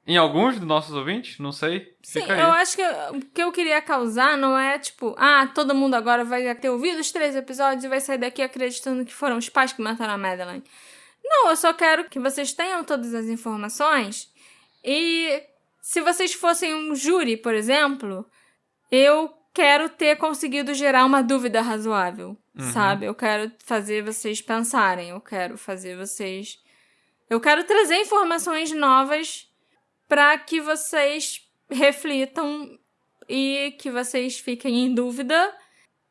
Speaker 2: em alguns dos nossos ouvintes, não sei.
Speaker 1: Sim,
Speaker 2: Fica aí.
Speaker 1: eu acho que o que eu queria causar não é tipo, todo mundo agora vai ter ouvido os 3 episódios e vai sair daqui acreditando que foram os pais que mataram a Madeleine. Não, eu só quero que vocês tenham todas as informações e se vocês fossem um júri, por exemplo, eu quero ter conseguido gerar uma dúvida razoável, sabe? Eu quero fazer vocês pensarem, eu quero trazer informações novas para que vocês reflitam e que vocês fiquem em dúvida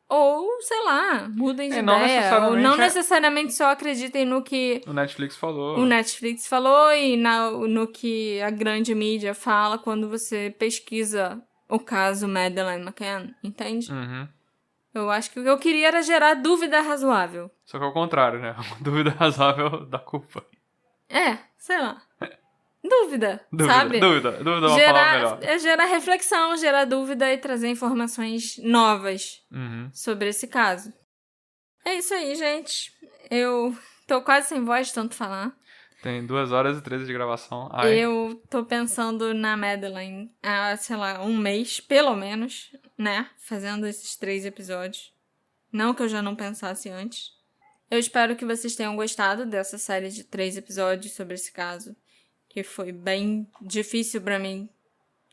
Speaker 1: ou, sei lá, mudem de ideia. Ou não necessariamente só acreditem no que
Speaker 2: o Netflix falou
Speaker 1: e no que a grande mídia fala quando você pesquisa o caso Madeleine McCann, entende? Eu acho que o que eu queria era gerar dúvida razoável.
Speaker 2: Só que ao contrário, né? Dúvida razoável da culpa.
Speaker 1: Sei lá. Dúvida, sabe?
Speaker 2: Dúvida é uma palavra melhor.
Speaker 1: É gerar reflexão, gerar dúvida e trazer informações novas sobre esse caso. É isso aí, gente. Eu tô quase sem voz de tanto falar.
Speaker 2: Tem 2 horas e 13 de gravação.
Speaker 1: Eu tô pensando na Madeleine há, sei lá, um mês, pelo menos, né? Fazendo esses 3 episódios. Não que eu já não pensasse antes. Eu espero que vocês tenham gostado dessa série de 3 episódios sobre esse caso. Que foi bem difícil pra mim,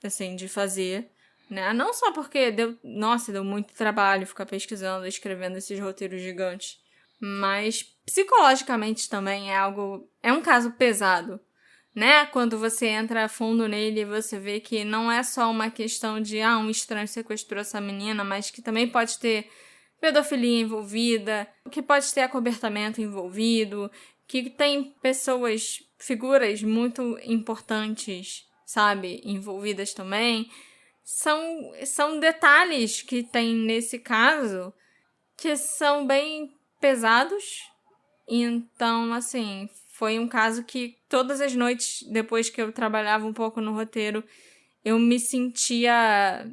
Speaker 1: assim, de fazer, né? Não só porque deu muito trabalho ficar pesquisando, escrevendo esses roteiros gigantes, mas psicologicamente também é um caso pesado, né? Quando você entra a fundo nele e você vê que não é só uma questão de, um estranho sequestrou essa menina, mas que também pode ter pedofilia envolvida, que pode ter acobertamento envolvido, que tem figuras muito importantes, sabe, envolvidas também. São detalhes que tem nesse caso que são bem pesados. Então, assim, foi um caso que todas as noites, depois que eu trabalhava um pouco no roteiro, eu me sentia...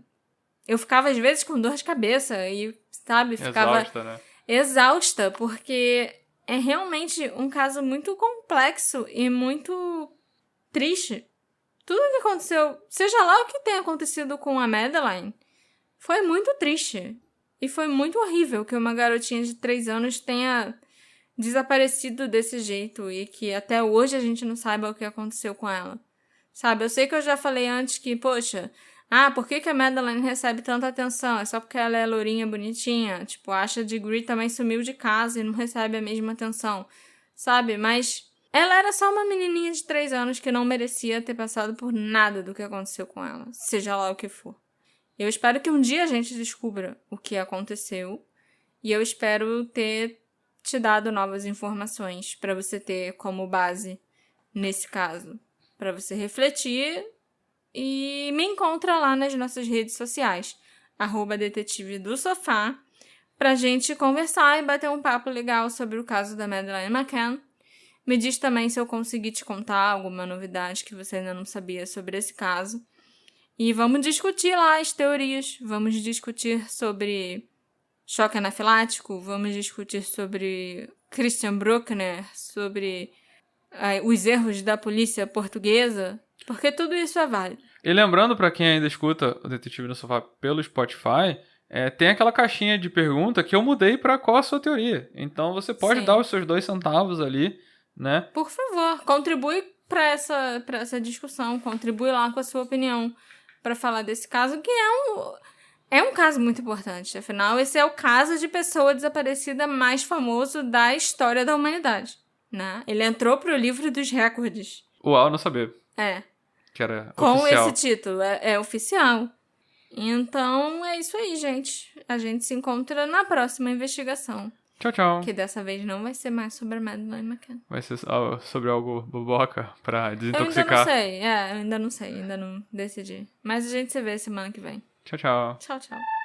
Speaker 1: Eu ficava, às vezes, com dor de cabeça e, sabe, ficava...
Speaker 2: Exausta, né?
Speaker 1: Exausta, porque... É realmente um caso muito complexo e muito triste. Tudo o que aconteceu, seja lá o que tenha acontecido com a Madeleine, foi muito triste. E foi muito horrível que uma garotinha de 3 anos tenha desaparecido desse jeito e que até hoje a gente não saiba o que aconteceu com ela. Sabe, eu sei que eu já falei antes que, poxa... por que a Madeleine recebe tanta atenção? É só porque ela é lourinha, bonitinha? Tipo, a Asha Degree também sumiu de casa e não recebe a mesma atenção, sabe? Mas ela era só uma menininha de 3 anos que não merecia ter passado por nada do que aconteceu com ela, seja lá o que for. Eu espero que um dia a gente descubra o que aconteceu e eu espero ter te dado novas informações para você ter como base nesse caso, para você refletir. E me encontra lá nas nossas redes sociais, @detetive do sofá, pra gente conversar e bater um papo legal sobre o caso da Madeleine McCann. Me diz também se eu consegui te contar alguma novidade que você ainda não sabia sobre esse caso. E vamos discutir lá as teorias, vamos discutir sobre choque anafilático, vamos discutir sobre Christian Bruckner, sobre os erros da polícia portuguesa, porque tudo isso é válido.
Speaker 2: E lembrando, pra quem ainda escuta o Detetive no Sofá pelo Spotify, tem aquela caixinha de pergunta que eu mudei pra qual a sua teoria. Então você pode dar os seus 2 centavos ali, né?
Speaker 1: Por favor, contribui pra essa discussão, contribui lá com a sua opinião pra falar desse caso, que é um caso muito importante. Afinal, esse é o caso de pessoa desaparecida mais famoso da história da humanidade, né? Ele entrou pro livro dos recordes.
Speaker 2: Uau, não sabia. Que era
Speaker 1: com
Speaker 2: oficial.
Speaker 1: Esse título, é oficial. Então, é isso aí, gente. A gente se encontra na próxima investigação.
Speaker 2: Tchau, tchau.
Speaker 1: Que dessa vez não vai ser mais sobre a Madeleine McCann.
Speaker 2: Vai ser sobre algo boboca pra desintoxicar.
Speaker 1: Eu ainda não sei, ainda não decidi. Mas a gente se vê semana que vem.
Speaker 2: Tchau, tchau.
Speaker 1: Tchau, tchau.